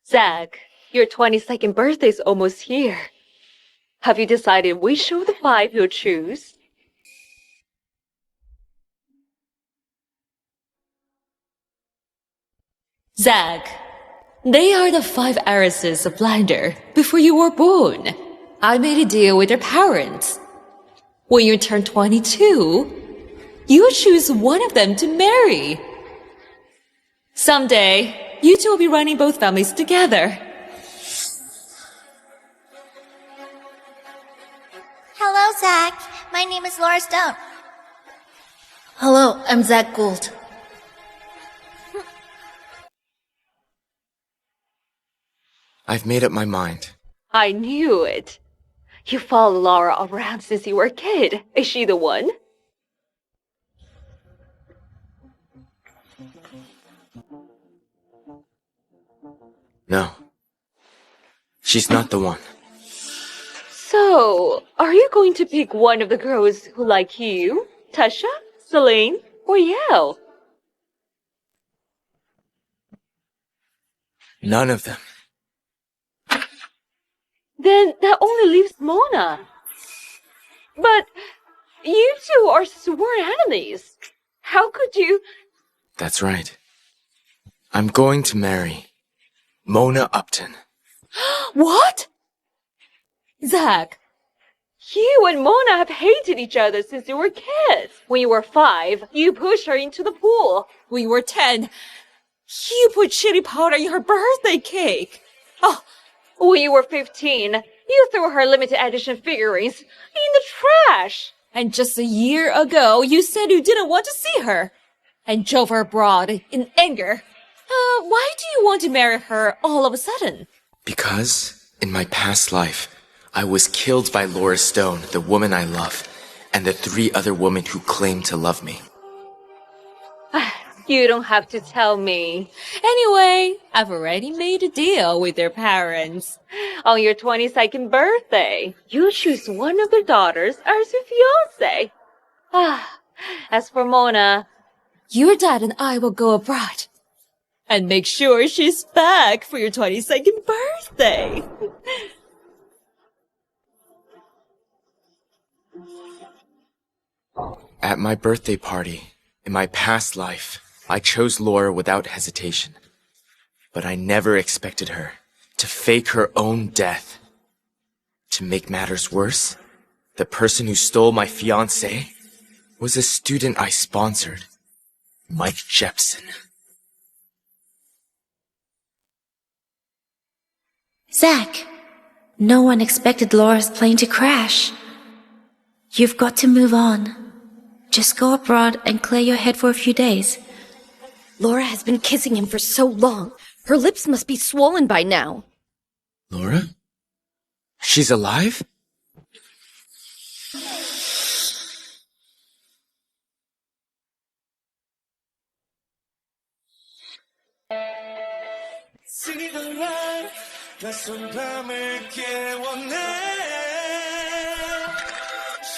Zach, your 22nd birthday is almost here. Have you decided which of the five you'll choose? Zach, they are the five heiresses of Blinder before you were born. I made a deal with their parents. When you turn 22, you choose one of them to marry. Someday, you two will be running both families together. Hello, Zach. My name is Laura Stone. Hello, I'm Zach Gould. I've made up my mind. I knew it. You followed Laura around since you were a kid. Is she the one? No. She's not the one. So, are you going to pick one of the girls who like you? Tasha, Celine, or Yael? None of them. Then that only leaves Mona. But you two are sworn enemies. How could you? That's right. I'm going to marry Mona Upton. What? Zach, You and Mona have hated each other since you were kids. When you were 5, you pushed her into the pool. when you were 10, you put chili powder in her birthday cake. Oh, When you were 15, you threw her limited edition figurines in the trash. and just a year ago, you said you didn't want to see her and drove her abroad in anger. Why do you want to marry her all of a sudden? Because, in my past life, I was killed by Laura Stone, the woman I love, and the 3 other women who claim to love me. You don't have to tell me. Anyway, I've already made a deal with their parents. On your 22nd birthday, you choose one of their daughters as your fiancée. As for Mona, Your dad and I will go abroad and make sure she's back for your 22nd birthday. At my birthday party, in my past life, I chose Laura without hesitation. But I never expected her to fake her own death. To make matters worse, the person who stole my fiancé was a student I sponsored, Mike Jepson. Zach, no one expected Laura's plane to crash. You've got to move on. Just go abroad and clear your head for a few days. Laura has been kissing him for so long. Her lips must be swollen by now. Laura? She's alive?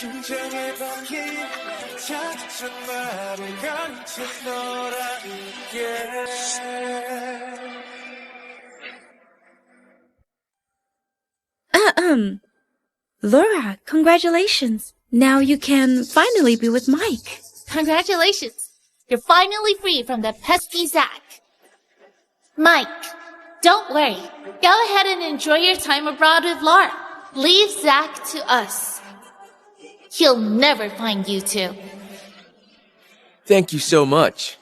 심장에 박힌 작전 말을 감춘 너라니까. Laura, congratulations. Now you can finally be with Mike. Congratulations. You're finally free from that pesky Zach. Mike, don't worry. Go ahead and enjoy your time abroad with Laura. Leave Zach to us. He'll never find you two. Thank you so much.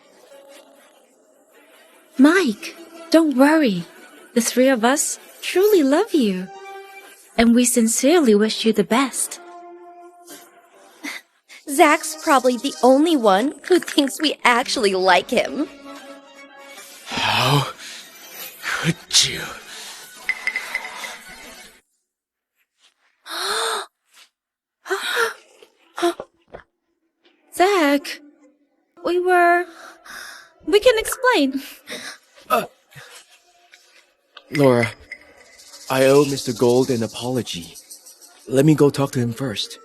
Mike, don't worry. The 3 of us truly love you. And we sincerely wish you the best. Zach's probably the only one who thinks we actually like him. How could you? Zach, we can explain. Laura, I owe Mr. Gould an apology. Let me go talk to him first.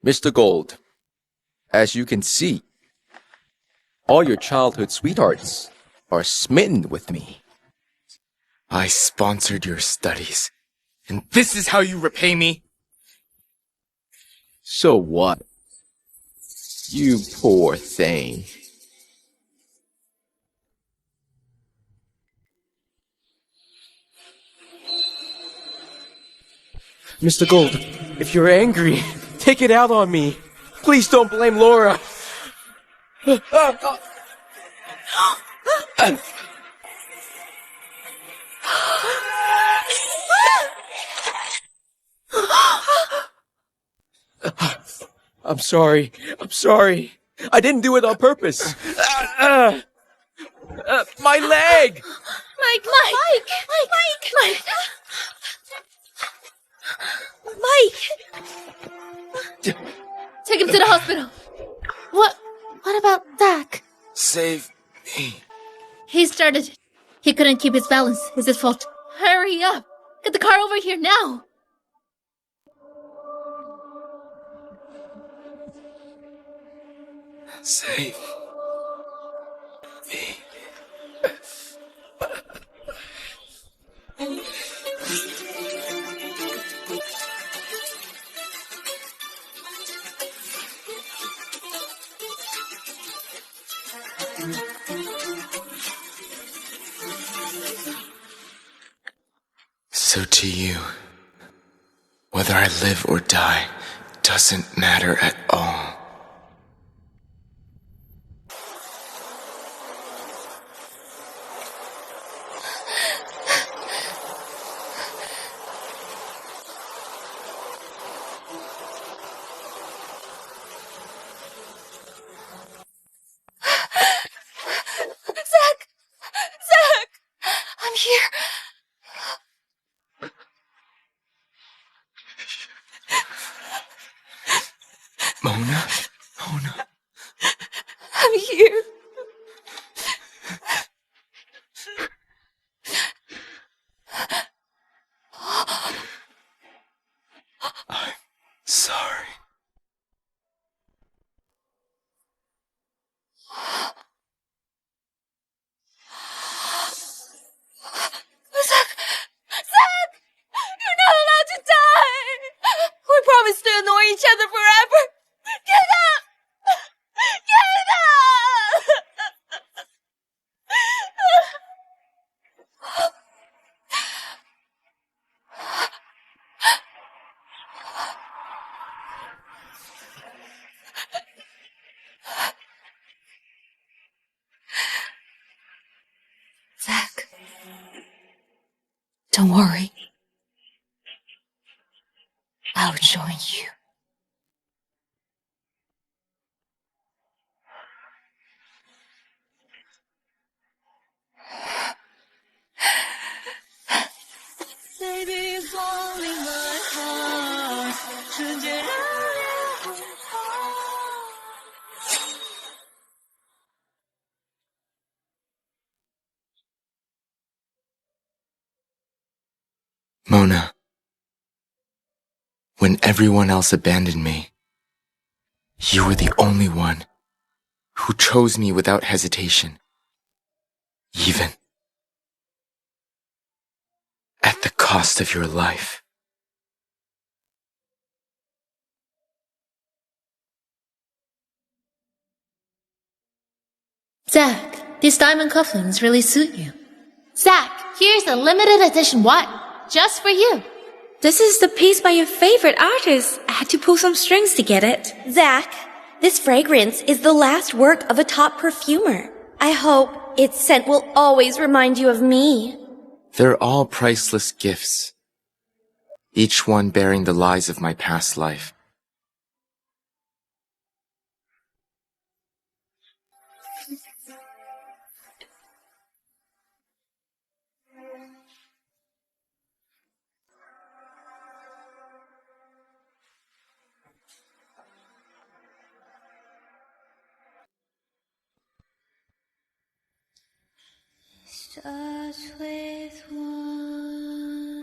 Mr. Gould, as you can see, all your childhood sweethearts are smitten with me. I sponsored your studies, and this is how you repay me? So what? You poor thing. Mr. Gould, if you're angry, take it out on me. Please don't blame Laura. I'm sorry. I'm sorry. I didn't do it on purpose. My leg! Mike! Take him to the hospital. What about Zach? Save me. He started it. He couldn't keep his balance. It's his fault. Hurry up. Get the car over here now. Save me. So to you, whether I live or die doesn't matter at all. Zach! I'm here. Mona? I'm here. I'm sorry. Zach! You're not allowed to die! We promised to annoy each other forever! Get up! Get up! Zach, don't worry. I'll join you. Mona, when everyone else abandoned me, you were the only one who chose me without hesitation, even at the cost of your life. Zach, these diamond cufflinks really suit you. Zach, here's a limited edition one, just for you. This is the piece by your favorite artist. I had to pull some strings to get it. Zach, this fragrance is the last work of a top perfumer. I hope its scent will always remind you of me. They're all priceless gifts, each one bearing the lies of my past life. Starts with one.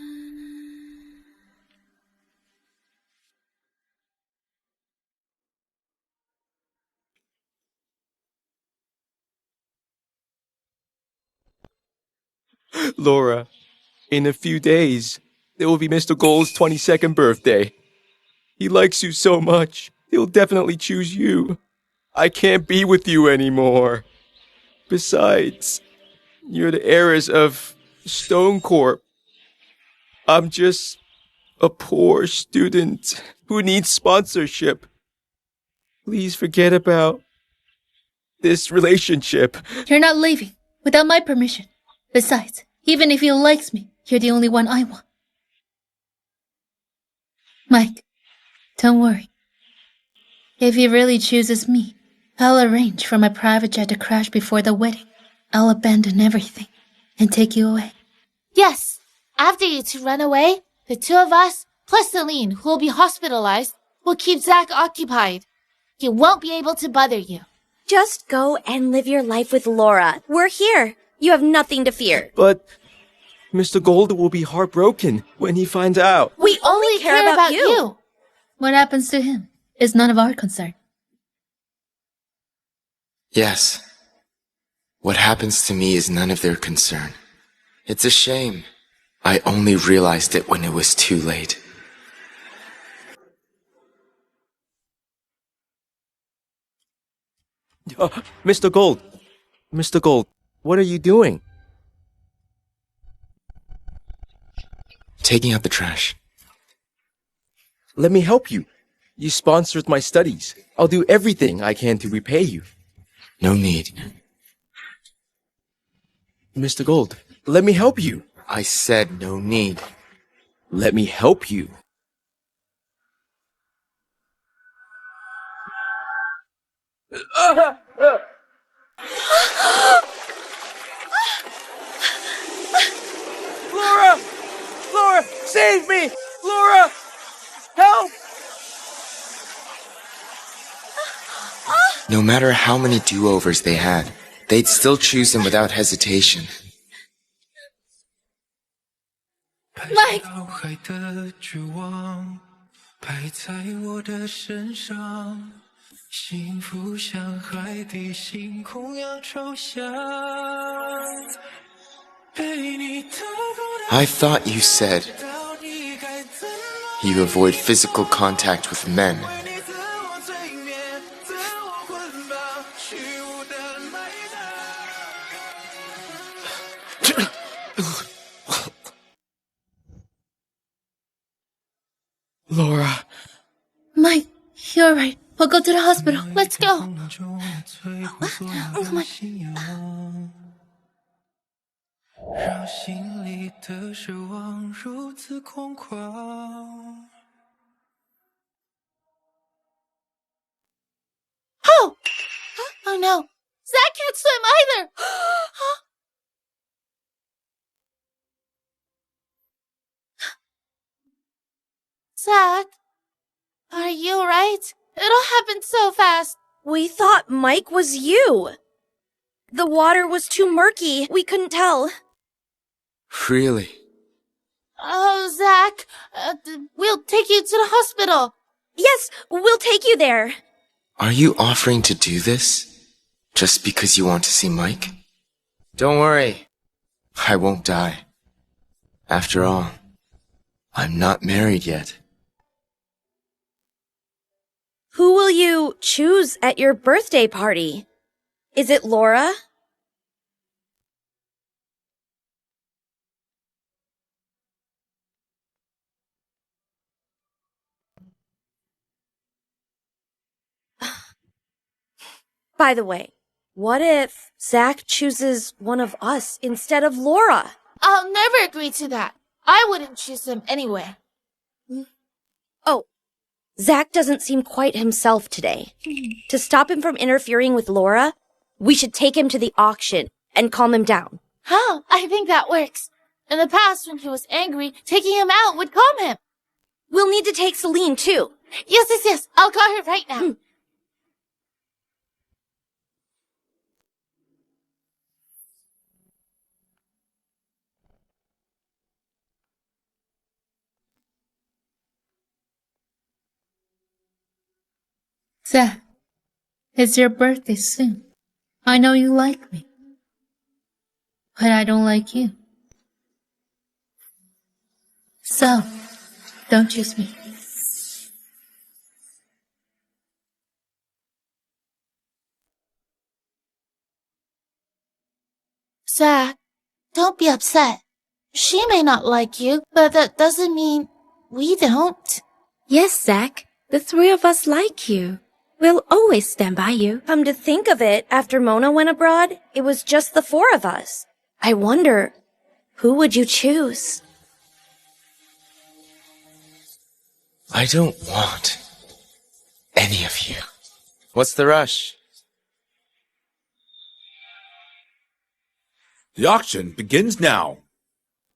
Laura, in a few days, it will be Mr. Gould's 22nd birthday. He likes you so much, he'll definitely choose you. I can't be with you anymore. Besides, you're the heiress of Stone Corp. I'm just a poor student who needs sponsorship. Please forget about this relationship. You're not leaving without my permission. Besides, even if he likes me, you're the only one I want. Mike, don't worry. If he really chooses me, I'll arrange for my private jet to crash before the wedding. I'll abandon everything and take you away. Yes, after you two run away, the two of us, plus Celine, who will be hospitalized, will keep Zach occupied. He won't be able to bother you. Just go and live your life with Laura. We're here. You have nothing to fear. But Mr. Gould will be heartbroken when he finds out. We only care about you. What happens to him is none of our concern. Yes. What happens to me is none of their concern. It's a shame. I only realized it when it was too late. Mr. Gould. Mr. Gould, what are you doing? Taking out the trash. Let me help you. You sponsored my studies. I'll do everything I can to repay you. No need. Mr. Gould, let me help you. I said no need. Let me help you. Laura! Laura, save me! Laura! Help! No matter how many do-overs they had, they'd still choose him without hesitation. Mike! 海的绝望拍在我的身上，幸福像海底星空样抽象。被你偷偷地 I thought you said 知道你该怎么 you avoid physical contact with men. 为你自我催眠，自我捆绑，虚无的埋葬。 Laura. Mike, you're right. We'll go to the hospital. Let's go. Oh my. 让心里的奢望如此空旷。Oh! Oh no. Zach can't swim either. Zach, are you alright? It all happened so fast. We thought Mike was you. The water was too murky. We couldn't tell. Really? Oh, Zach, we'll take you to the hospital. Yes, we'll take you there. Are you offering to do this? Just because you want to see Mike? Don't worry. I won't die. After all, I'm not married yet. Who will you choose at your birthday party? Is it Laura? By the way, what if Zach chooses one of us instead of Laura? I'll never agree to that. I wouldn't choose him anyway. Oh, Zach doesn't seem quite himself today. To stop him from interfering with Laura, we should take him to the auction and calm him down. Huh, I think that works. In the past, when he was angry, taking him out would calm him. We'll need to take Celine, too. Yes. I'll call her right now. Zach, it's your birthday soon. I know you like me. But I don't like you. So, don't choose me. Zach, don't be upset. She may not like you, but that doesn't mean we don't. Yes, Zach. The three of us like you. We'll always stand by you. Come to think of it, after Mona went abroad, it was just the four of us. I wonder, who would you choose? I don't want any of you. What's the rush? The auction begins now.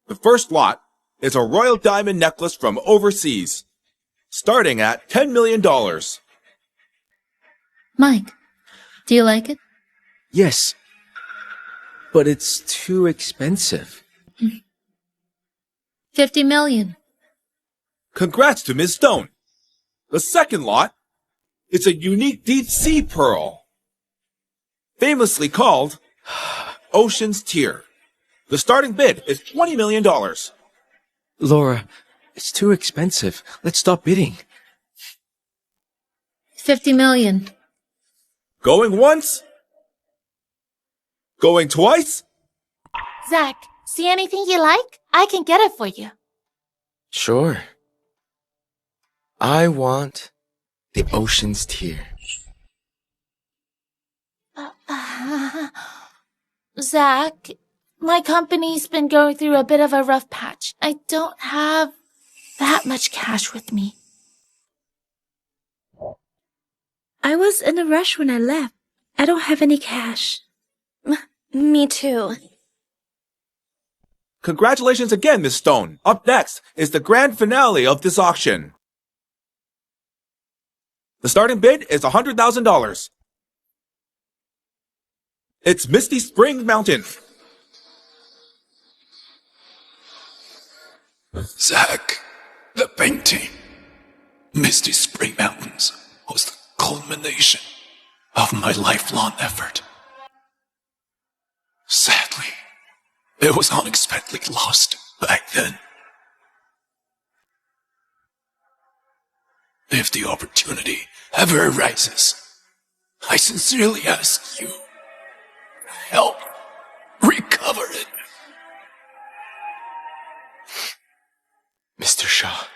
The first lot is a royal diamond necklace from overseas, starting at $10 million. Mike, do you like it? Yes, but it's too expensive. 50 million. Congrats to Ms. Stone. The second lot is a unique deep sea pearl, famously called Ocean's Tear. The starting bid is $20 million. Laura, it's too expensive. Let's stop bidding. 50 million. Going once? Going twice? Zach, see anything you like? I can get it for you. Sure. I want the Ocean's Tear. Zach, my company's been going through a bit of a rough patch. I don't have that much cash with me. I was in a rush when I left. I don't have any cash. Me too. Congratulations again, Ms. Stone. Up next is the grand finale of this auction. The starting bid is $100,000. It's Misty Spring Mountain. Zach, the painting, Misty Spring Mountains, was the culmination of my lifelong effort. Sadly, it was unexpectedly lost back then. If the opportunity ever arises, I sincerely ask you, help recover it. Mr. Shaw,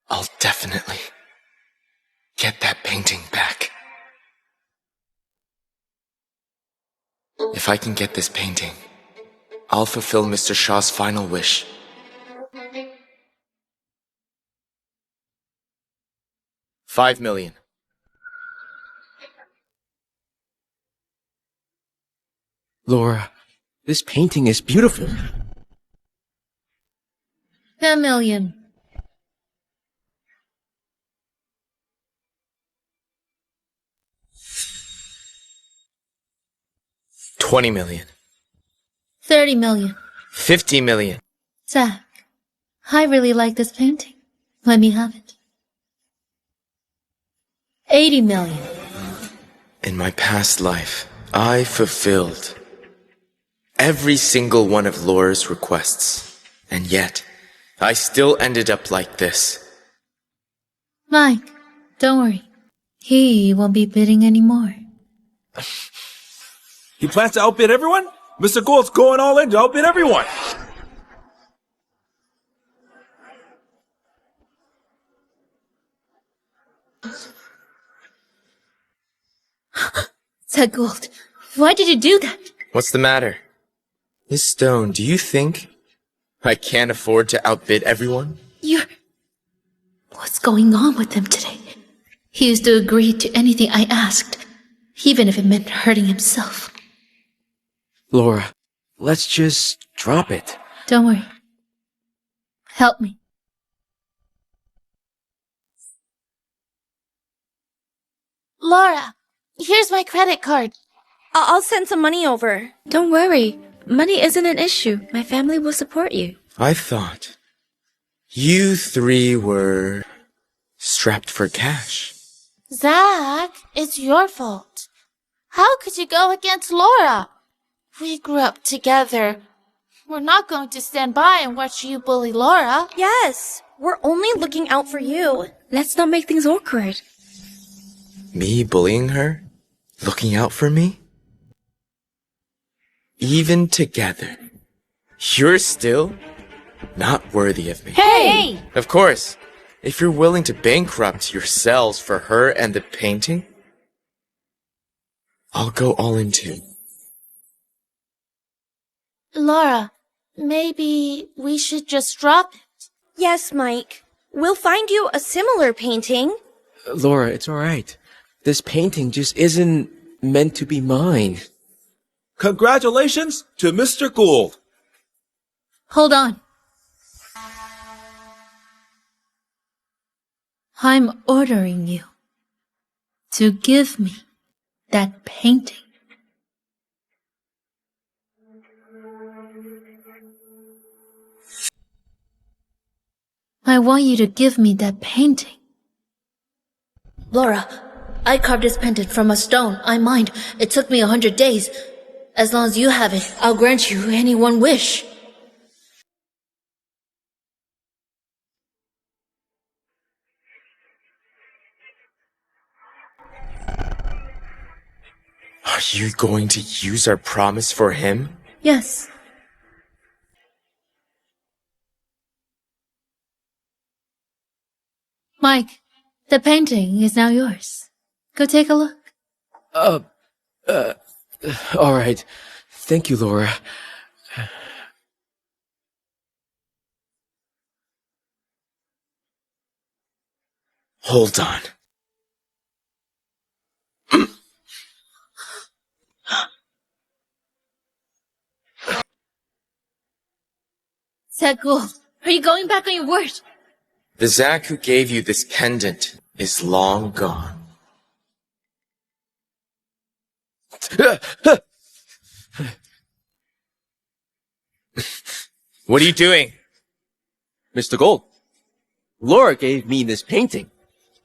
I'll definitely get that painting back. If I can get this painting, I'll fulfill Mr. Shaw's final wish. $5 million. Laura, this painting is beautiful. 10 million. $20 million. 30 million. $50 million. Zach, I really like this painting. Let me have it. 80 million. In my past life, I fulfilled every single one of Laura's requests, and yet I still ended up like this. Mike, don't worry. He won't be bidding anymore. He plans to outbid everyone? Mr. Gould's going all in to outbid everyone. Zach Gould, why did you do that? What's the matter? Miss Stone, do you think I can't afford to outbid everyone? What's going on with him today? He used to agree to anything I asked, even if it meant hurting himself. Laura, let's just drop it. Don't worry. Help me. Laura, here's my credit card. I'll send some money over. Don't worry. Money isn't an issue. My family will support you. I thought you three were strapped for cash. Zach, it's your fault. How could you go against Laura? We grew up together. We're not going to stand by and watch you bully Laura. Yes, we're only looking out for you. Let's not make things awkward. Me bullying her? Looking out for me? Even together, you're still not worthy of me. Hey! Of course, if you're willing to bankrupt yourselves for her and the painting, I'll go all in too. Laura, maybe we should just drop it. Yes, Mike. We'll find you a similar painting. Laura, it's alright. This painting just isn't meant to be mine. Congratulations to Mr. Gould. Hold on. I'm ordering you to give me that painting. I want you to give me that painting. Laura, I carved this pendant from a stone I mined. It took me 100 days. As long as you have it, I'll grant you any one wish. Are you going to use our promise for him? Yes. Mike, the painting is now yours. Go take a look. Alright. Thank you, Laura. Hold on. Zach Gould, are you going back on your word? The Zach who gave you this pendant is long gone. What are you doing? Mr. Gould, Laura gave me this painting.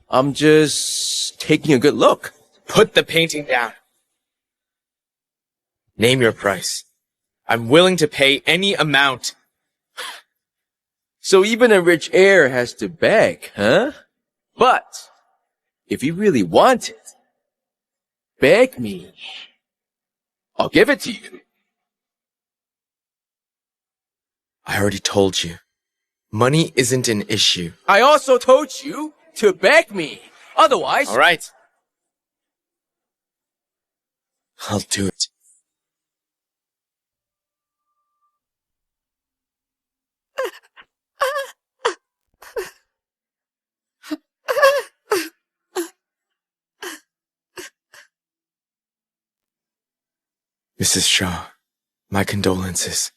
I'm just taking a good look. Put the painting down. Name your price. I'm willing to pay any amount. So even a rich heir has to beg, huh? But if you really want it, beg me. I'll give it to you. I already told you. Money isn't an issue. I also told you to beg me. Otherwise... All right. I'll do it. Mrs. Shaw, my condolences.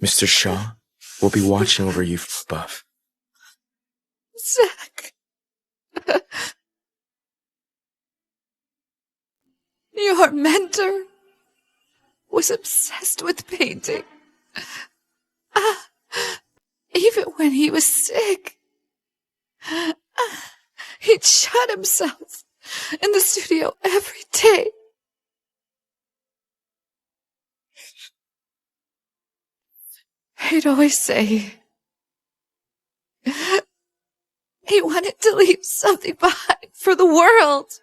Mr. Shaw will be watching over you from above. Zach. Your mentor was obsessed with painting. Even when he was sick. He'd shut himself in the studio every day. He'd always say he wanted to leave something behind for the world.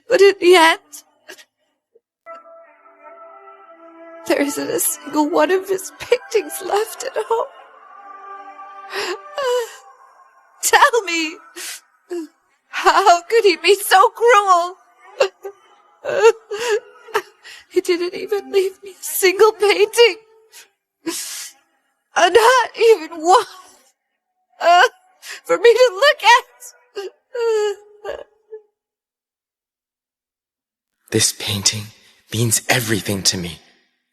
But in the end, there isn't a single one of his paintings left at home. Tell me, how could he be so cruel? He didn't even leave me a single painting. Not even one for me to look at. This painting means everything to me.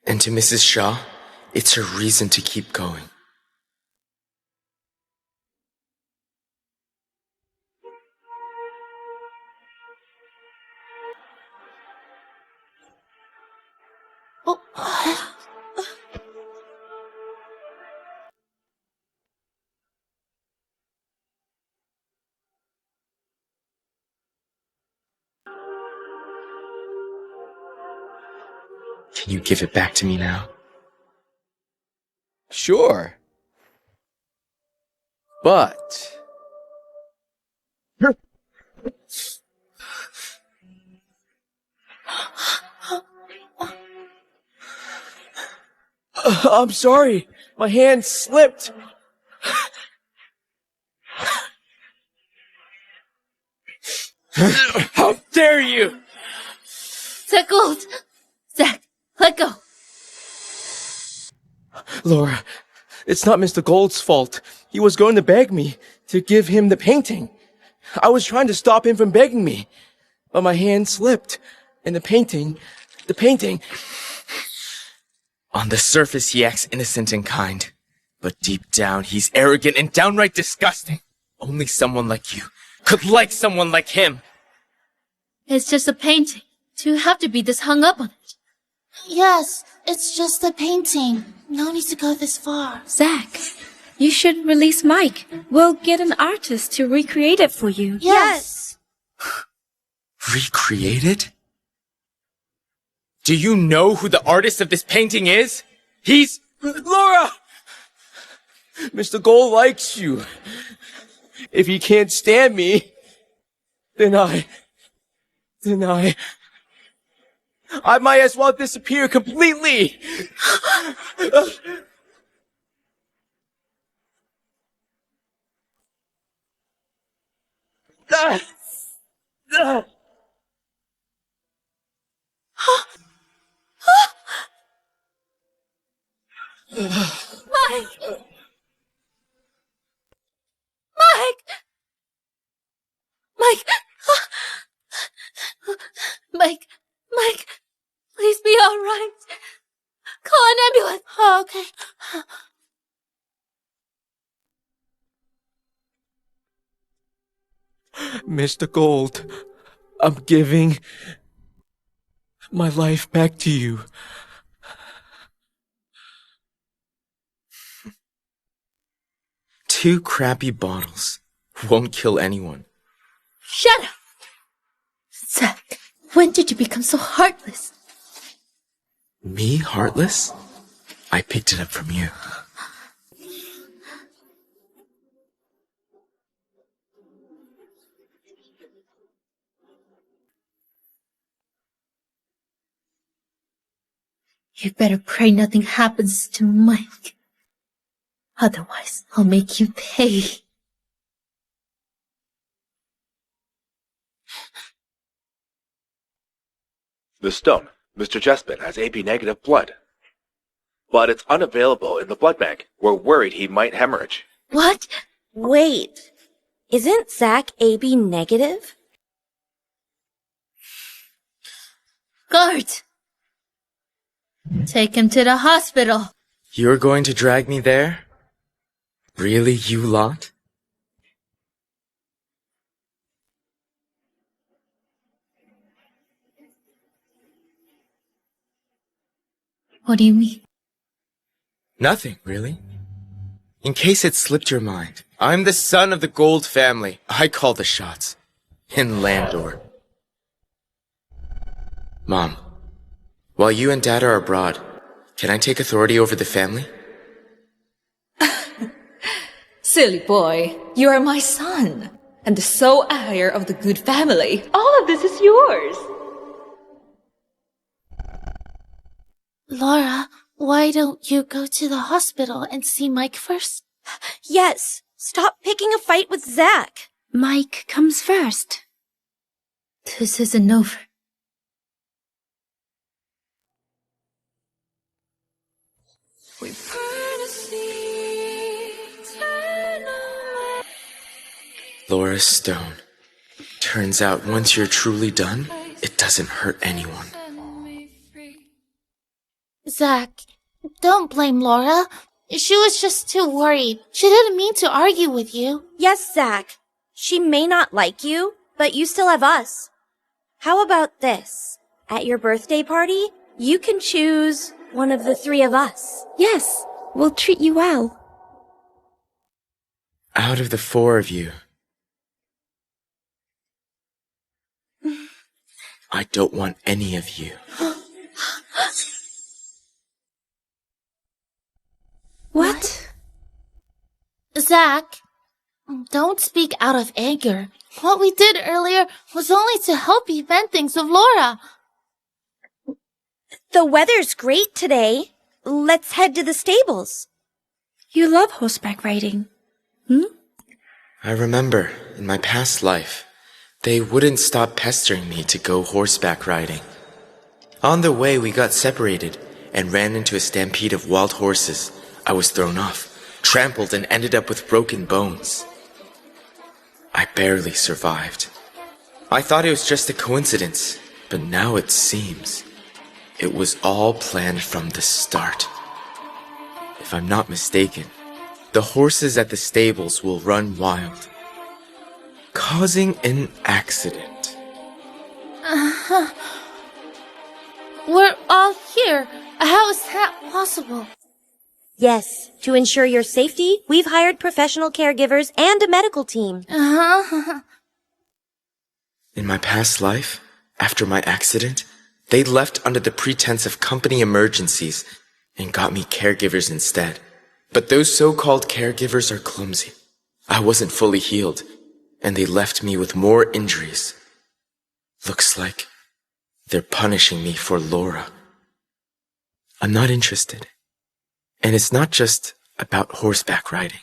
And to Mrs. Shaw, it's her reason to keep going. Can you give it back to me now? Sure. But... I'm sorry. My hand slipped. How dare you! Zach Gould! Zach, let go. Laura, it's not Mr. Gould's fault. He was going to beg me to give him the painting. I was trying to stop him from begging me, but my hand slipped, and the painting... On the surface, he acts innocent and kind, but deep down, he's arrogant and downright disgusting. Only someone like you could like someone like him. It's just a painting. Do you have to be this hung up on it? Yes, it's just a painting. No need to go this far. Zach, you should release Mike. We'll get an artist to recreate it for you. Yes. Recreate it? Do you know who the artist of this painting is? He's... Laura! Mr. Gould likes you. If he can't stand me, then I might as well disappear completely. Mike! Mike, please be all right. Call an ambulance. Oh, okay. Mr. Gould, I'm giving my life back to you. Two crappy bottles won't kill anyone. Shut up! Zach, when did you become so heartless? Me, heartless? I picked it up from you. You better pray nothing happens to Mike. Otherwise, I'll make you pay. Miss Stone, Mr. Jessamine has AB negative blood. But it's unavailable in the blood bank. We're worried he might hemorrhage. What? Wait, isn't Zach AB negative? Guards! Take him to the hospital. You're going to drag me there? Really, you lot? What do you mean? Nothing, really. In case it slipped your mind, I'm the son of the Gould family. I call the shots. In Landor. Mom, while you and Dad are abroad, can I take authority over the family? Silly boy, you are my son, and the sole heir of the good family. All of this is yours. Laura, why don't you go to the hospital and see Mike first? Yes, stop picking a fight with Zach. Mike comes first. This isn't over. Laura Stone. Turns out once you're truly done, it doesn't hurt anyone. Zach, don't blame Laura. She was just too worried. She didn't mean to argue with you. Yes, Zach. She may not like you, but you still have us. How about this? At your birthday party, you can choose one of the three of us. Yes, we'll treat you well. Out of the four of you, I don't want any of you. What? Zach, don't speak out of anger. What we did earlier was only to help you mend things with Laura. The weather's great today. Let's head to the stables. You love horseback riding. I remember, in my past life, they wouldn't stop pestering me to go horseback riding. On the way, we got separated and ran into a stampede of wild horses. I was thrown off, trampled, and ended up with broken bones. I barely survived. I thought it was just a coincidence, but now it seems it was all planned from the start. If I'm not mistaken, the horses at the stables will run wild, causing an accident. We're all here. How is that possible? Yes, to ensure your safety, we've hired professional caregivers and a medical team. In my past life, after my accident, they left under the pretense of company emergencies and got me caregivers instead. But those so-called caregivers are clumsy. I wasn't fully healed, and they left me with more injuries. Looks like they're punishing me for Laura. I'm not interested. And it's not just about horseback riding.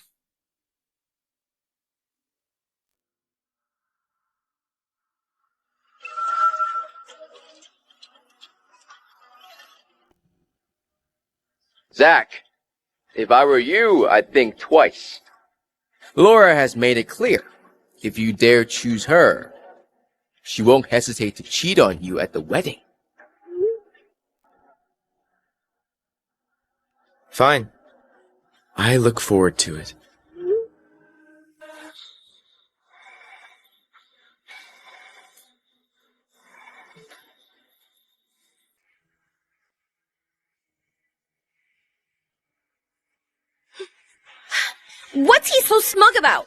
Zach, if I were you, I'd think twice. Laura has made it clear. If you dare choose her, she won't hesitate to cheat on you at the wedding. Fine. I look forward to it. What's he so smug about?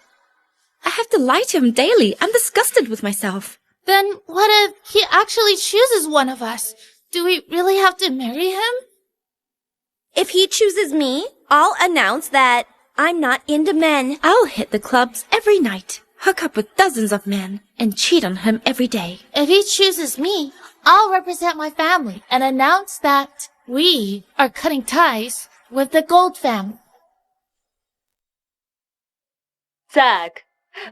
I have to lie to him daily. I'm disgusted with myself. Then what if he actually chooses one of us? Do we really have to marry him? If he chooses me, I'll announce that I'm not into men. I'll hit the clubs every night, hook up with dozens of men, and cheat on him every day. If he chooses me, I'll represent my family and announce that we are cutting ties with the Gould family. Zach,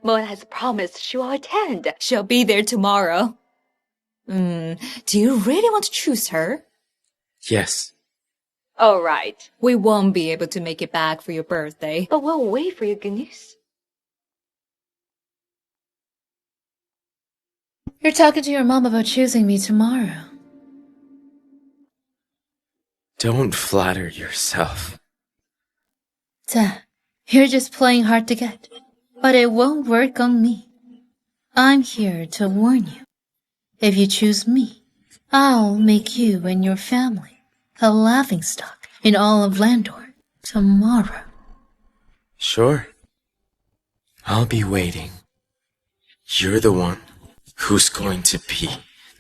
Mona has promised she will attend. She'll be there tomorrow. Do you really want to choose her? Yes. All right. We won't be able to make it back for your birthday, but we'll wait for your good news. You're talking to your mom about choosing me tomorrow. Don't flatter yourself. Dad, you're just playing hard to get, but it won't work on me. I'm here to warn you. If you choose me, I'll make you and your family a laughingstock in all of Landor tomorrow. Sure. I'll be waiting. You're the one who's going to be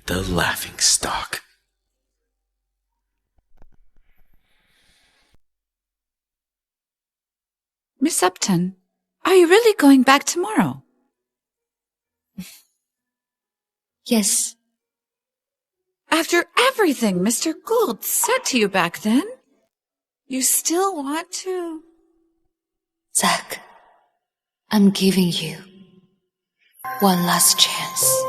the laughingstock. Miss Upton, are you really going back tomorrow? Yes. After everything Mr. Gould said to you back then, you still want to? Zach, I'm giving you one last chance.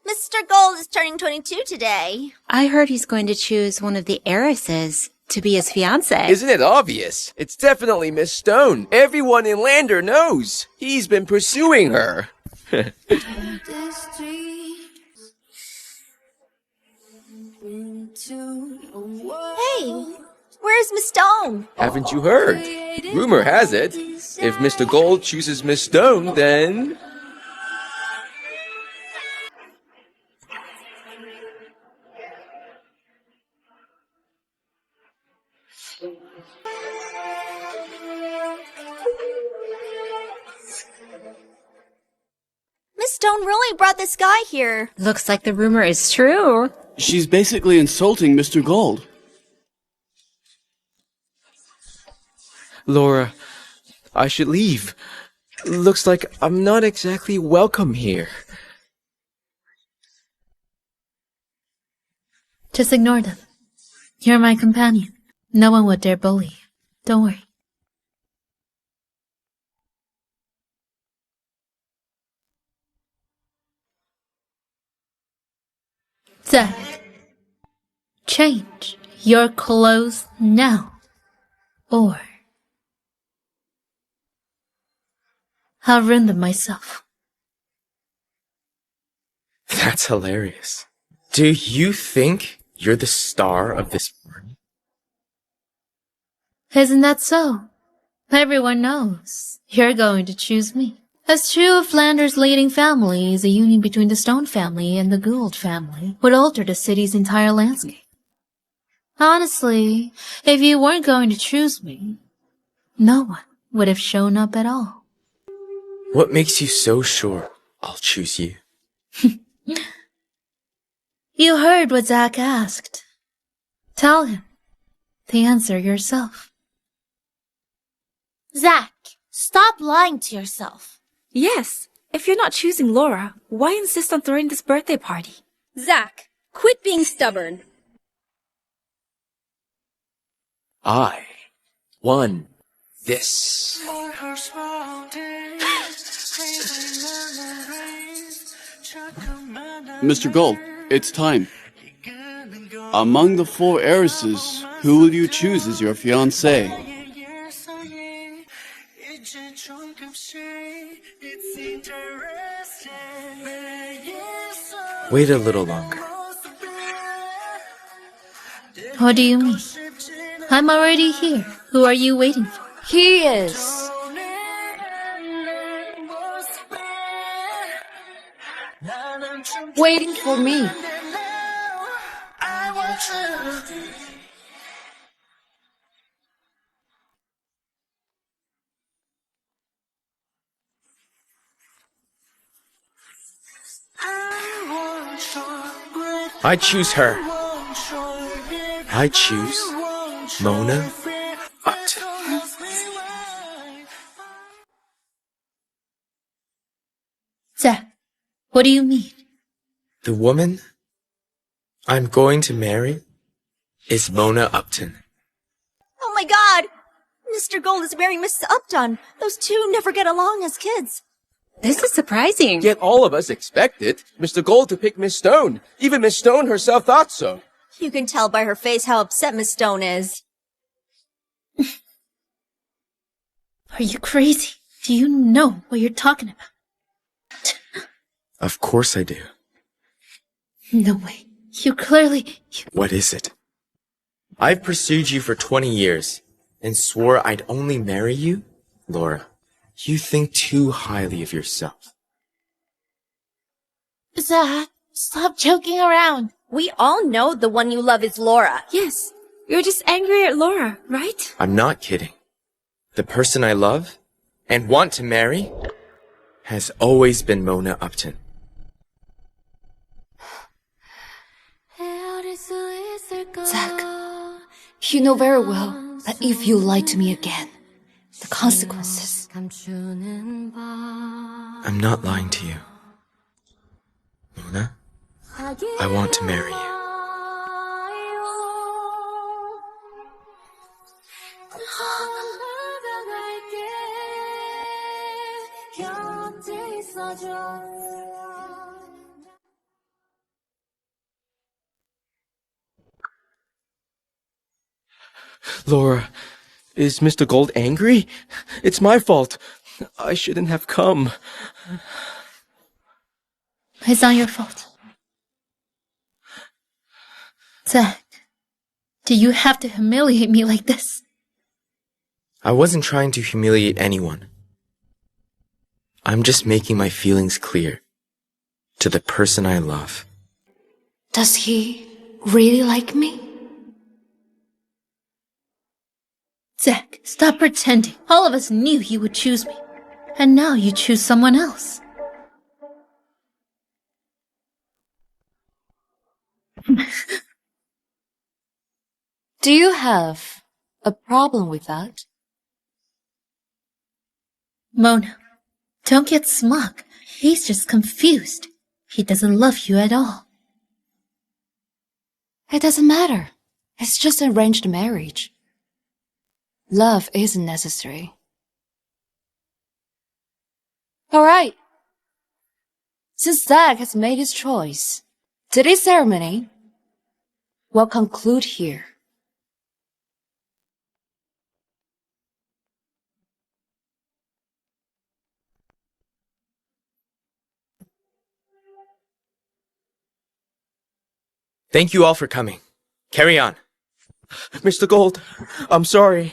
Mr. Gould is turning 22 today. I heard he's going to choose one of the heiresses to be his fiancée. Isn't it obvious? It's definitely Miss Stone. Everyone in Lander knows. He's been pursuing her. Hey, where's Miss Stone? Haven't you heard? Rumor has it, if Mr. Gould chooses Miss Stone, then... Miss Stone really brought this guy here. Looks like the rumor is true. She's basically insulting Mr. Gould. Laura, I should leave. Looks like I'm not exactly welcome here. Just ignore them. You're my companion. No one would dare bully you. Don't worry. Zach, change your clothes now, or I'll ruin them myself. That's hilarious. Do you think you're the star of this party? Isn't that so? Everyone knows you're going to choose me. As true of Flanders' leading families, a union between the Stone family and the Gould family would alter the city's entire landscape. Honestly, if you weren't going to choose me, no one would have shown up at all. What makes you so sure I'll choose you? You heard what Zach asked. Tell him the answer yourself. Zach, stop lying to yourself. Yes, if you're not choosing Laura, why insist on throwing this birthday party? Zach, quit being stubborn. I won this. Mr. Gould, it's time. Among the 4 heiresses, who will you choose as your fiancée? Wait a little longer. What do you mean? I'm already here. Who are you waiting for? He is. Waiting for me. I choose her. I choose Mona Upton. Zach, what do you mean? The woman I'm going to marry is Mona Upton. Oh my god! Mr. Gould is marrying Mrs. Upton. Those two never get along as kids. This is surprising. Yet all of us expected Mr. Gould to pick Miss Stone. Even Miss Stone herself thought so. You can tell by her face how upset Miss Stone is. Are you crazy? Do you know what you're talking about? Of course I do. No way. You clearly... What is it? I've pursued you for 20 years and swore I'd only marry you, Laura. You think too highly of yourself. Zach, stop joking around. We all know the one you love is Laura. Yes, you're just angry at Laura, right? I'm not kidding. The person I love and want to marry has always been Mona Upton. Zach, you know very well that if you lie to me again, the consequences. I'm not lying to you. Mona, I want to marry you. Laura, is Mr. Gould angry? It's my fault. I shouldn't have come. It's not your fault. Zach, do you have to humiliate me like this? I wasn't trying to humiliate anyone. I'm just making my feelings clear to the person I love. Does he really like me? Zach, stop pretending. All of us knew you would choose me. And now you choose someone else. Do you have a problem with that? Mona, don't get smug. He's just confused. He doesn't love you at all. It doesn't matter. It's just an arranged marriage. Love isn't necessary. Alright. Since Zach has made his choice, today's ceremony will conclude here. Thank you all for coming. Carry on. Mr. Gould, I'm sorry.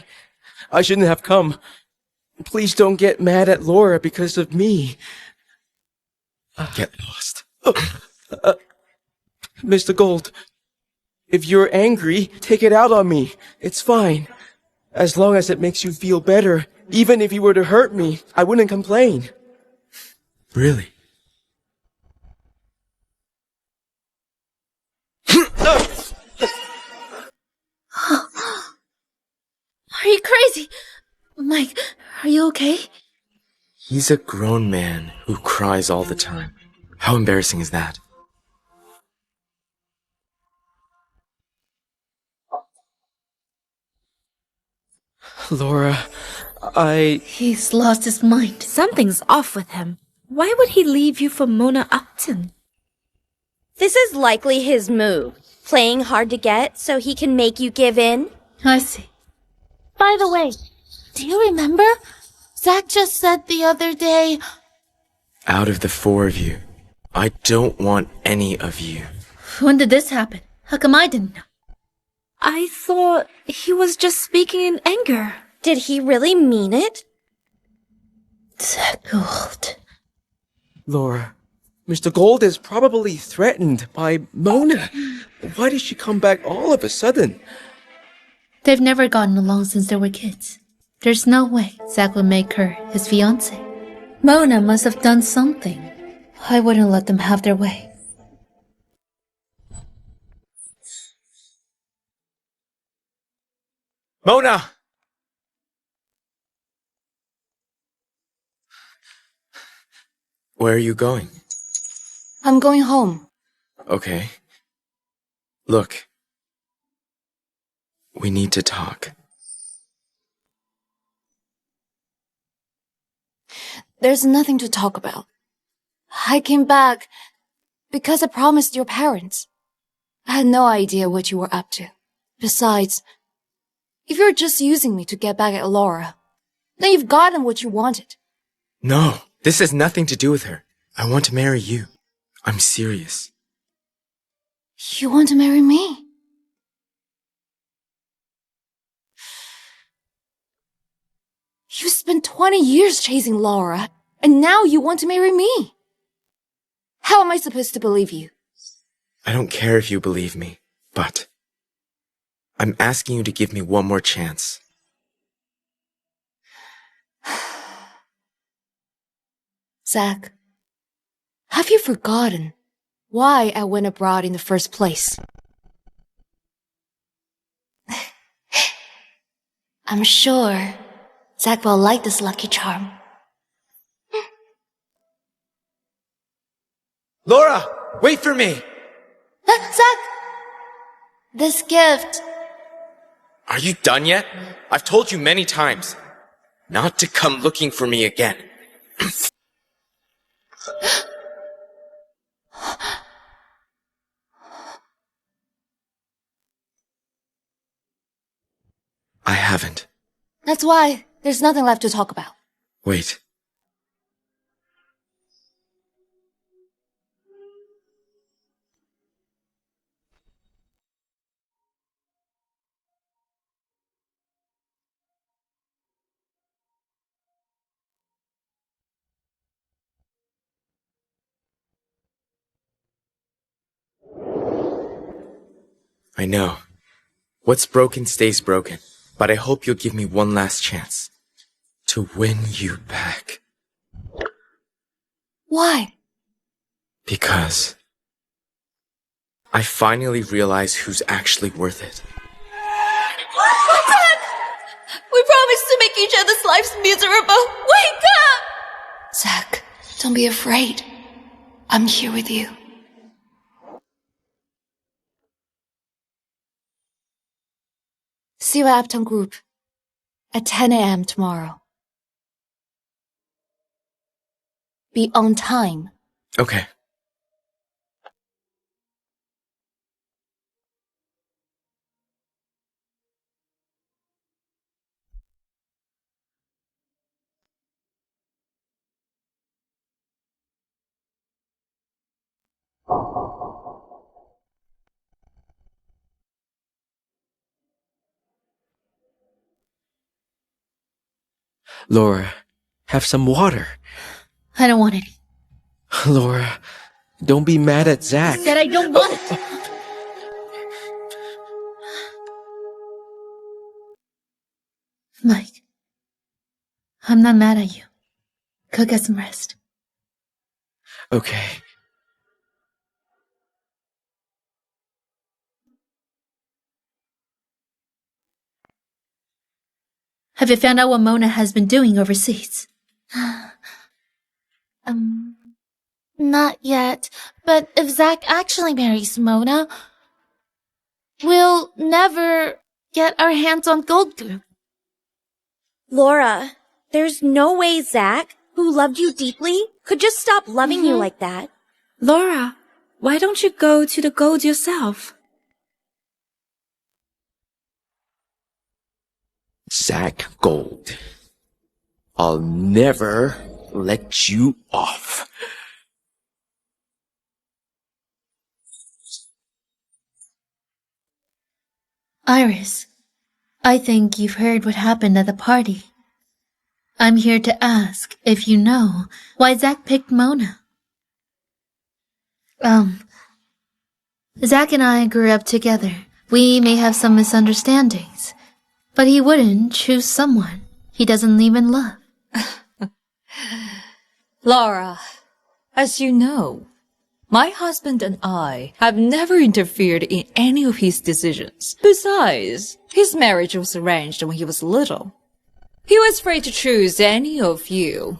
I shouldn't have come. Please don't get mad at Laura because of me. Get lost. Mr. Gould, if you're angry, take it out on me. It's fine. As long as it makes you feel better, even if you were to hurt me, I wouldn't complain. Really? Are you crazy? Mike, are you okay? He's a grown man who cries all the time. How embarrassing is that? Laura, He's lost his mind. Something's off with him. Why would he leave you for Mona Upton? This is likely his move. Playing hard to get so he can make you give in. I see. By the way, do you remember? Zach just said the other day... Out of the four of you, I don't want any of you. When did this happen? How come I didn't know? I thought he was just speaking in anger. Did he really mean it? Zach Gould. Laura, Mr. Gould is probably threatened by Mona. Why did she come back all of a sudden? They've never gotten along since they were kids. There's no way Zach would make her his fiancée. Mona must have done something. I wouldn't let them have their way. Mona! Where are you going? I'm going home. Okay. Look. We need to talk. There's nothing to talk about. I came back because I promised your parents. I had no idea what you were up to. Besides, if you're just using me to get back at Laura, then you've gotten what you wanted. No, this has nothing to do with her. I want to marry you. I'm serious. You want to marry me? You spent 20 years chasing Laura, and now you want to marry me. How am I supposed to believe you? I don't care if you believe me, but I'm asking you to give me one more chance. Zach, have you forgotten why I went abroad in the first place? I'm sure Zach will like this lucky charm. Laura, wait for me! Zach! This gift. Are you done yet? I've told you many times not to come looking for me again. I haven't. That's why there's nothing left to talk about. Wait. I know. What's broken stays broken, but I hope you'll give me one last chance to win you back. Why? Because I finally realize who's actually worth it. Zach! We promised to make each other's lives miserable. Wake up! Zach, don't be afraid. I'm here with you. See you at Upton Group at 10 a.m. tomorrow. Be on time. Okay. Laura, have some water. I don't want any. Laura, don't be mad at Zach. I said I don't want it. Mike, I'm not mad at you. Go get some rest. Okay. Have you found out what Mona has been doing overseas? Not yet. But if Zach actually marries Mona, we'll never get our hands on Gould Group. Laura, there's no way Zach, who loved you deeply, could just stop loving you like that. Laura, why don't you go to the Gould yourself? Zach Gould, I'll never let you off. Iris, I think you've heard what happened at the party. I'm here to ask if you know why Zach picked Mona. Zach and I grew up together. We may have some misunderstandings, but he wouldn't choose someone he doesn't even love. Laura, as you know, my husband and I have never interfered in any of his decisions. Besides, his marriage was arranged when he was little. He was free to choose any of you.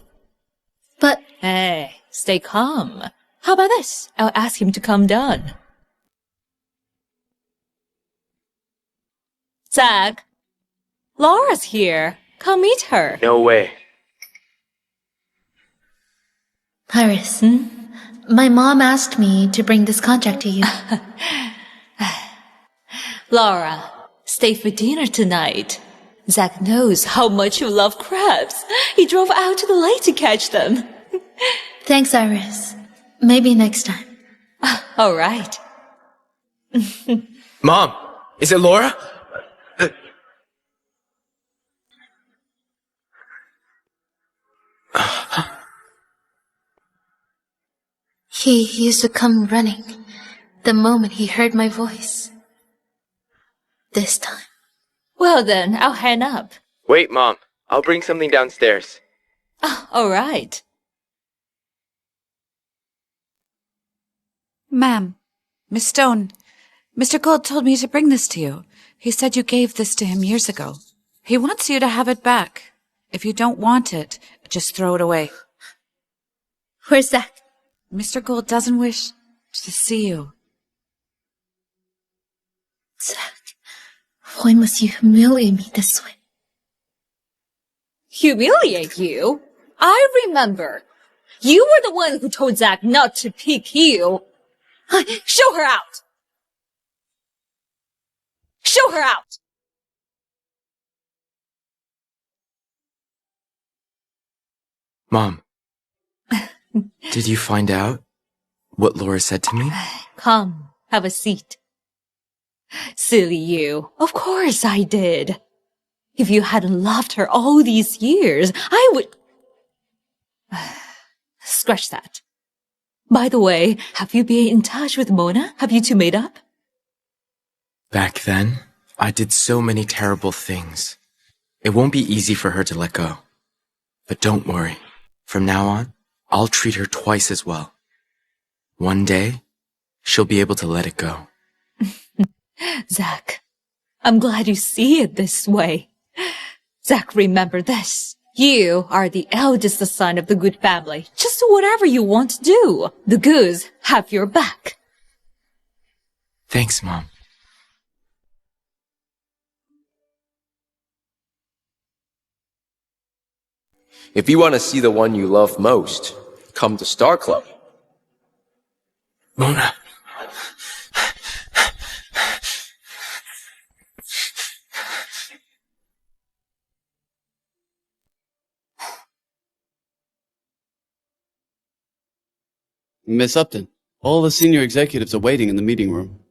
But... Hey, stay calm. How about this? I'll ask him to come down. Zach, Laura's here. Come meet her. No way. Iris, my mom asked me to bring this contract to you. Laura, stay for dinner tonight. Zach knows how much you love crabs. He drove out to the lake to catch them. Thanks, Iris. Maybe next time. All right. Mom, is it Laura? He used to come running the moment he heard my voice. This time. Well then, I'll hang up. Wait, Mom. I'll bring something downstairs. All right. Ma'am, Miss Stone, Mr. Gould told me to bring this to you. He said you gave this to him years ago. He wants you to have it back. If you don't want it, just throw it away. Where's Zach? Mr. Gould doesn't wish to see you. Zach, why must you humiliate me this way? Humiliate you? I remember. You were the one who told Zach not to pick you. Show her out! Show her out! Mom, did you find out what Laura said to me? Come, have a seat. Silly you. Of course I did. If you hadn't loved her all these years, I would... Scratch that. By the way, have you been in touch with Mona? Have you two made up? Back then, I did so many terrible things. It won't be easy for her to let go. But don't worry. From now on, I'll treat her twice as well. One day, she'll be able to let it go. Zach, I'm glad you see it this way. Zach, remember this. You are the eldest son of the good family. Just do whatever you want to do. The Goods have your back. Thanks, Mom. If you want to see the one you love most, come to Star Club. Mona. Miss Upton, all the senior executives are waiting in the meeting room.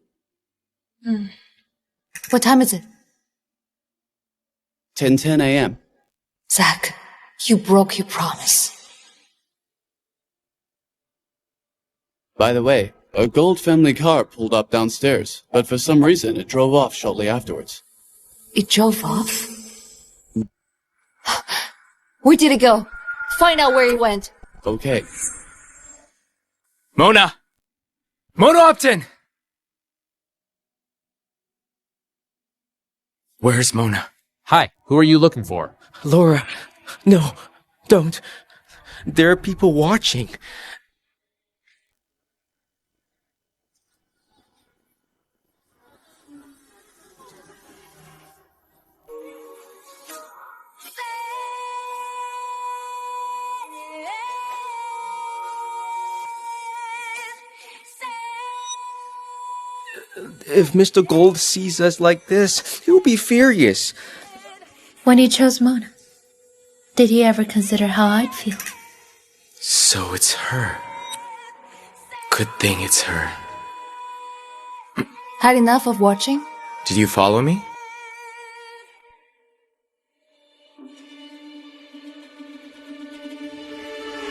What time is it? 10:10 a.m. Zach, you broke your promise. By the way, a Gould family car pulled up downstairs, but for some reason it drove off shortly afterwards. It drove off? Where did it go? Find out where it went. Okay. Mona! Mona Upton! Where's Mona? Hi, who are you looking for? Laura, no, don't. There are people watching. If Mr. Gould sees us like this, he'll be furious. When he chose Mona, did he ever consider how I'd feel? So it's her. Good thing it's her. Had enough of watching? Did you follow me?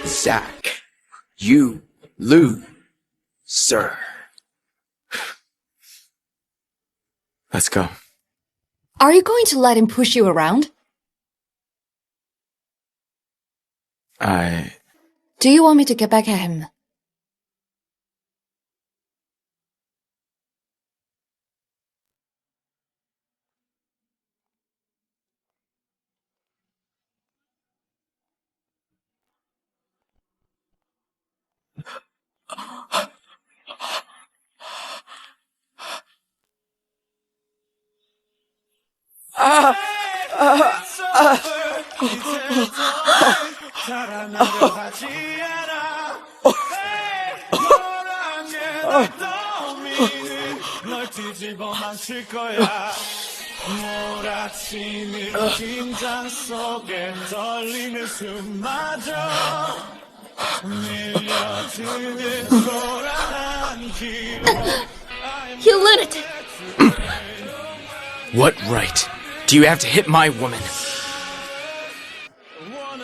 Zach, you lose, sir. Let's go. Are you going to let him push you around? Do you want me to get back at him? You lunatic! What right do you have to hit my woman?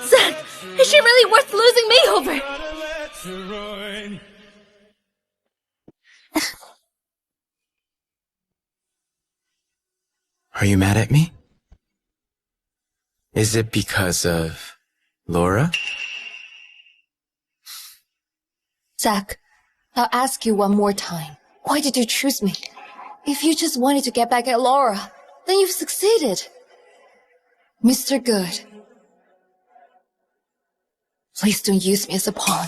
Zach, is she really worth losing me over? Are you mad at me? Is it because of Laura? Zach, I'll ask you one more time. Why did you choose me? If you just wanted to get back at Laura, then you've succeeded. Mr. Good, please don't use me as a pawn.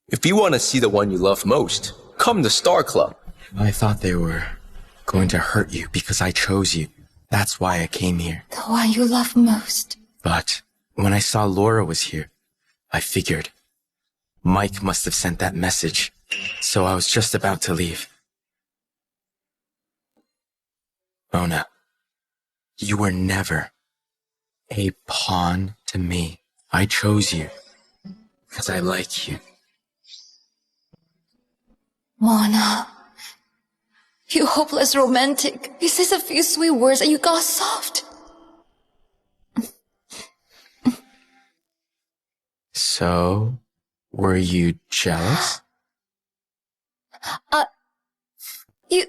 If you want to see the one you love most, come to Star Club. I thought they were going to hurt you because I chose you. That's why I came here. The one you love most. But when I saw Laura was here, I figured Mike must have sent that message. So I was just about to leave. Mona, you were never a pawn to me. I chose you because I like you. Mona, you hopeless romantic. You said a few sweet words and you got soft. So, were you jealous? You...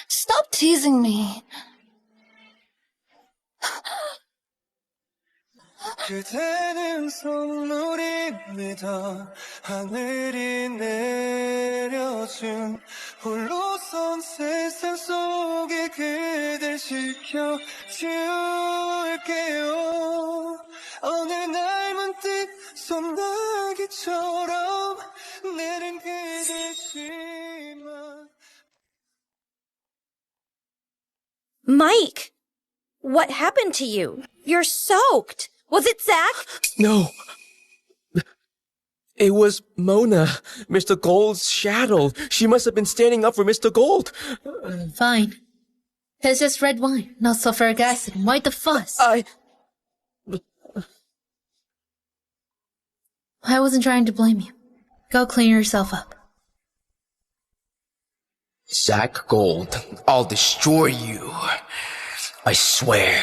Stop teasing me. 그대는 선물입니다. 하늘이 내려준 홀로선 세상 속에 그댈 지켜줄게요. 어느 날 문득 소나기처럼 내린 그대 심한 Mike, what happened to you? You're soaked. Was it Zach? No. It was Mona, Mr. Gould's shadow. She must have been standing up for Mr. Gould. Fine. It's just red wine, not sulfuric acid. Why the fuss? I wasn't trying to blame you. Go clean yourself up. Zach Gould, I'll destroy you. I swear.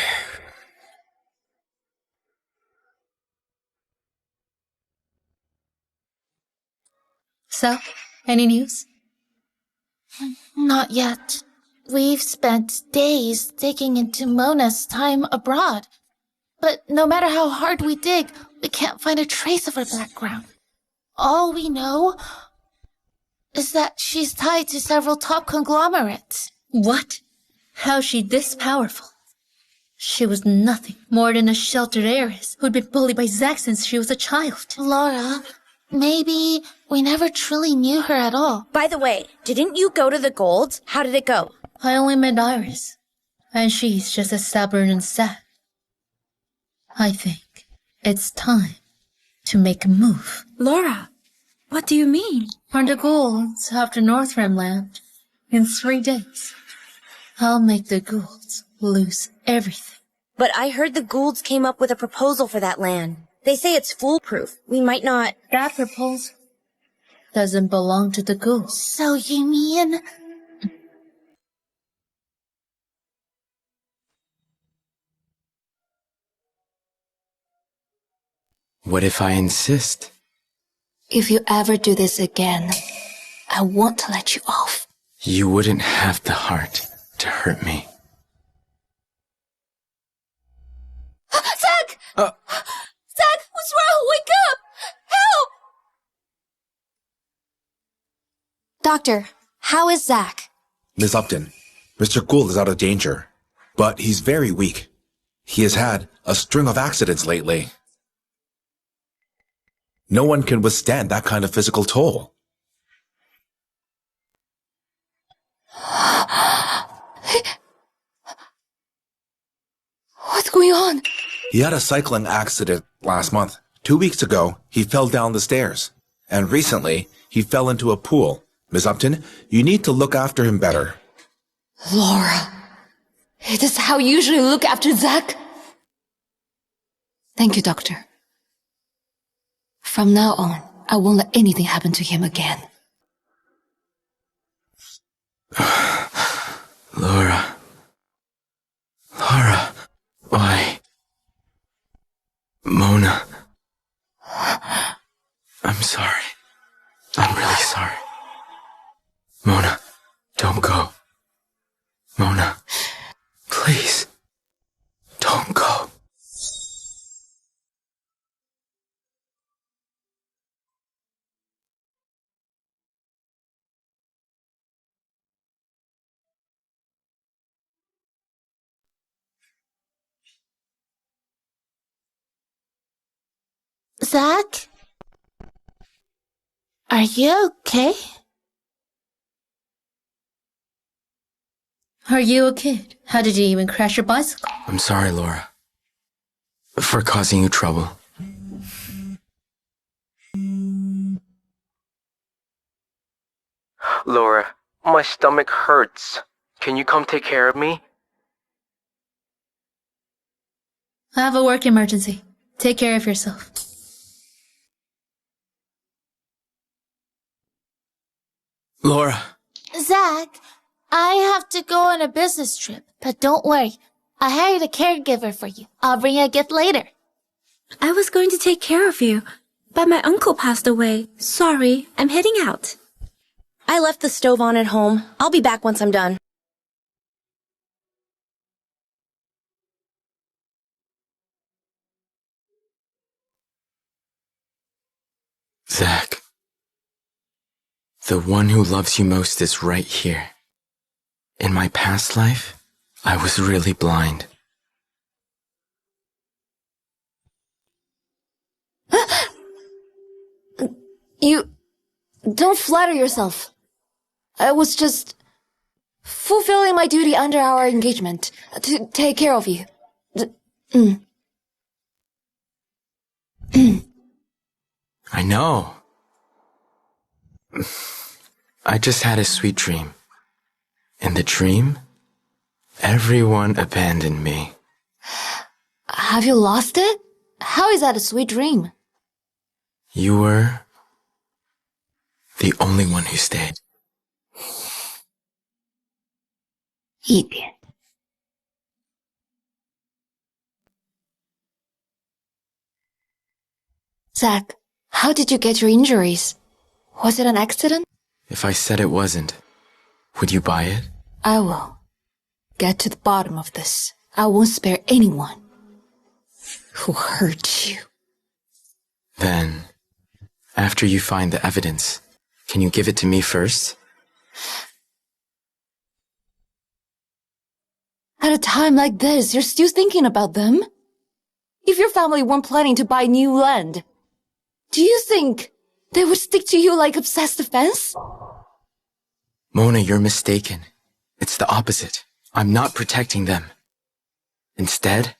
So, any news? Not yet. We've spent days digging into Mona's time abroad. But no matter how hard we dig, we can't find a trace of her background. All we know is that she's tied to several top conglomerates. What? How's she this powerful? She was nothing more than a sheltered heiress who'd been bullied by Zach since she was a child. Laura, maybe we never truly knew her at all. By the way, didn't you go to the Goulds? How did it go? I only met Iris, and she's just as stubborn and sad. I think it's time to make a move. Laura, what do you mean? On the Goulds after Northramland in 3 days. I'll make the Goulds lose everything. But I heard the Goulds came up with a proposal for that land. They say it's foolproof. We might not... That proposal doesn't belong to the Goulds. So you mean... What if I insist? If you ever do this again, I want to let you off. You wouldn't have the heart to hurt me. Zach! Zach, what's wrong? Wake up! Help! Doctor, how is Zach? Miss Upton, Mr. Gould is out of danger, but he's very weak. He has had a string of accidents lately. No one can withstand that kind of physical toll. What's going on? He had a cycling accident last month. 2 weeks ago, he fell down the stairs. And recently, he fell into a pool. Miss Upton, you need to look after him better. Laura, is this how you usually look after Zach? Thank you, Doctor. From now on, I won't let anything happen to him again. Laura. Why? Mona. I'm sorry. I'm really sorry. Mona, don't go. Mona, please, don't go. Zach? Are you okay? Are you a kid? How did you even crash your bicycle? I'm sorry, Laura, for causing you trouble. Laura, my stomach hurts. Can you come take care of me? I have a work emergency. Take care of yourself. Laura. Zach, I have to go on a business trip, but don't worry. I hired a caregiver for you. I'll bring you a gift later. I was going to take care of you, but my uncle passed away. Sorry, I'm heading out. I left the stove on at home. I'll be back once I'm done. Zach, the one who loves you most is right here. In my past life, I was really blind. You don't flatter yourself. I was just fulfilling my duty under our engagement to take care of you. I know. I just had a sweet dream. In the dream, everyone abandoned me. Have you lost it? How is that a sweet dream? You were the only one who stayed. 一点。Zach, how did you get your injuries? Was it an accident? If I said it wasn't, would you buy it? I will. Get to the bottom of this. I won't spare anyone who hurt you. Then, after you find the evidence, can you give it to me first? At a time like this, you're still thinking about them? If your family weren't planning to buy new land, do you think they would stick to you like obsessed fans? Mona, you're mistaken. It's the opposite. I'm not protecting them. Instead,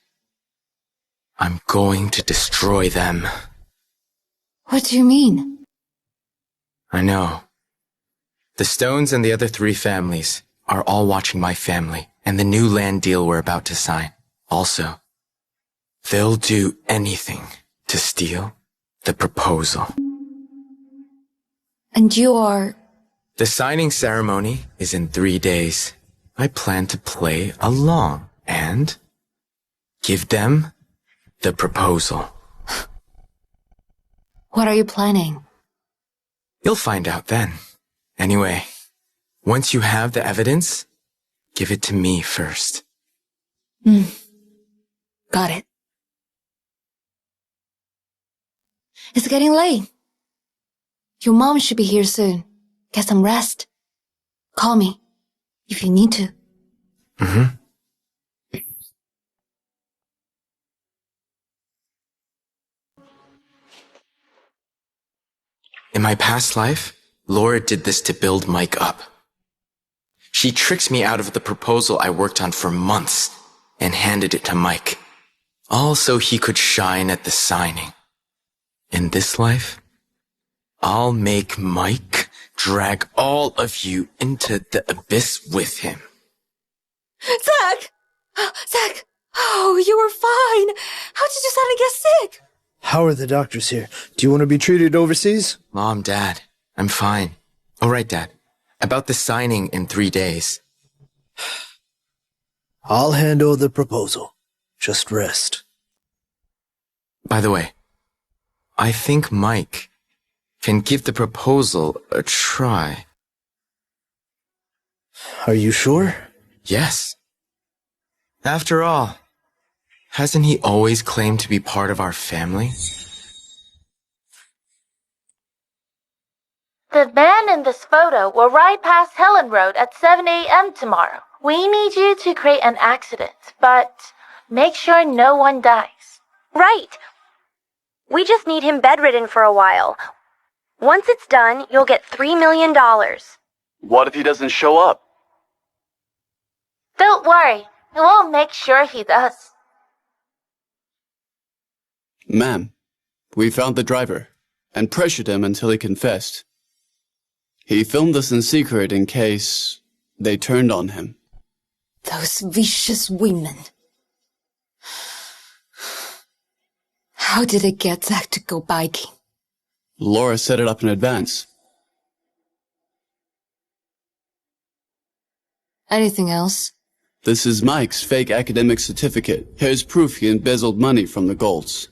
I'm going to destroy them. What do you mean? I know. The Stones and the other 3 families are all watching my family and the new land deal we're about to sign. Also, they'll do anything to steal the proposal. And you are... The signing ceremony is in 3 days. I plan to play along and give them the proposal. What are you planning? You'll find out then. Anyway, once you have the evidence, give it to me first. Got it. It's getting late. Your mom should be here soon. Get some rest. Call me if you need to. In my past life, Laura did this to build Mike up. She tricks me out of the proposal I worked on for months and handed it to Mike, all so he could shine at the signing. In this life, I'll make Mike drag all of you into the abyss with him. Zach! Zach! Oh, you were fine! How did you suddenly get sick? How are the doctors here? Do you want to be treated overseas? Mom, Dad, I'm fine. All right, Dad. About the signing in 3 days. I'll handle the proposal. Just rest. By the way, I think Mike can give the proposal a try. Are you sure? Yes. After all, hasn't he always claimed to be part of our family? The man in this photo will ride past Helen Road at 7 a.m. tomorrow. We need you to create an accident, but make sure no one dies. Right. We just need him bedridden for a while. Once it's done, you'll get $3 million. What if he doesn't show up? Don't worry, we'll make sure he does. Ma'am, we found the driver and pressured him until he confessed. He filmed us in secret in case they turned on him. Those vicious women. How did they get Zach to go biking? Laura set it up in advance. Anything else? This is Mike's fake academic certificate. Here's proof he embezzled money from the Goulds.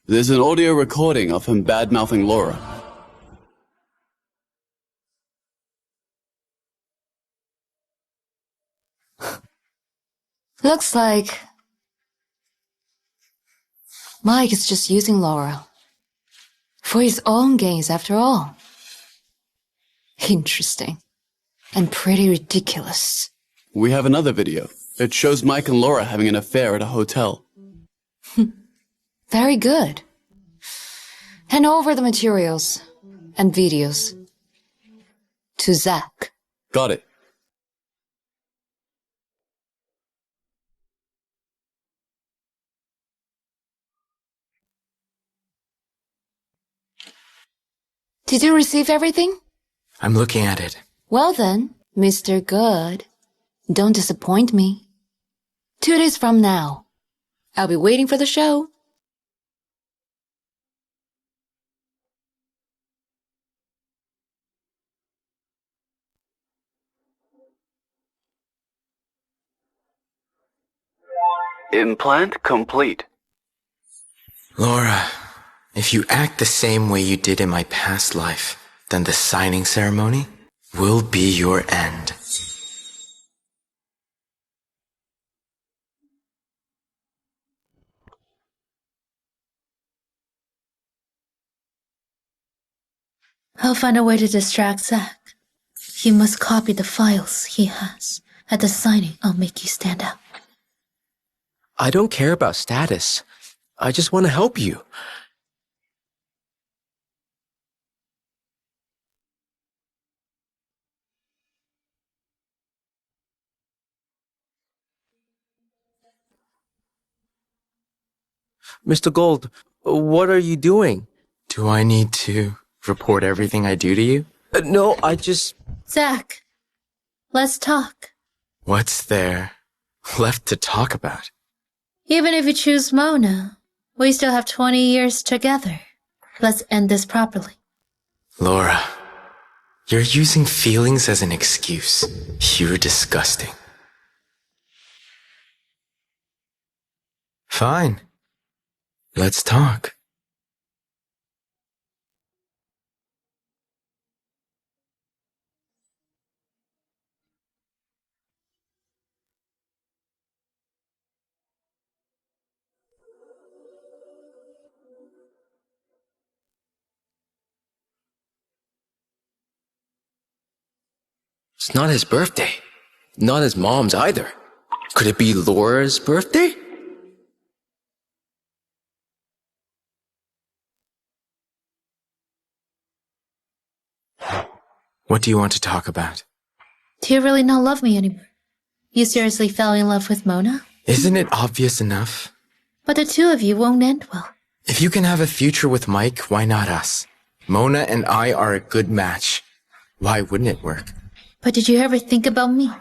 There's an audio recording of him bad-mouthing Laura. Looks like Mike is just using Laura. For his own gains, after all. Interesting. And pretty ridiculous. We have another video. It shows Mike and Laura having an affair at a hotel. Very good. Hand over the materials and videos to Zach. Got it. Did you receive everything? I'm looking at it. Well then, Mr. Good, don't disappoint me. 2 days from now, I'll be waiting for the show. Implant complete. Laura, if you act the same way you did in my past life, then the signing ceremony will be your end. I'll find a way to distract Zach. You must copy the files he has. At the signing, I'll make you stand out. I don't care about status. I just want to help you. Mr. Gould, what are you doing? Do I need to report everything I do to you? No, I just... Zach, let's talk. What's there left to talk about? Even if you choose Mona, we still have 20 years together. Let's end this properly. Laura, you're using feelings as an excuse. You're disgusting. Fine. Let's talk. It's not his birthday. Not his mom's either. Could it be Laura's birthday? What do you want to talk about? Do you really not love me anymore? You seriously fell in love with Mona? Isn't it obvious enough? But the two of you won't end well. If you can have a future with Mike, why not us? Mona and I are a good match. Why wouldn't it work? But did you ever think about me?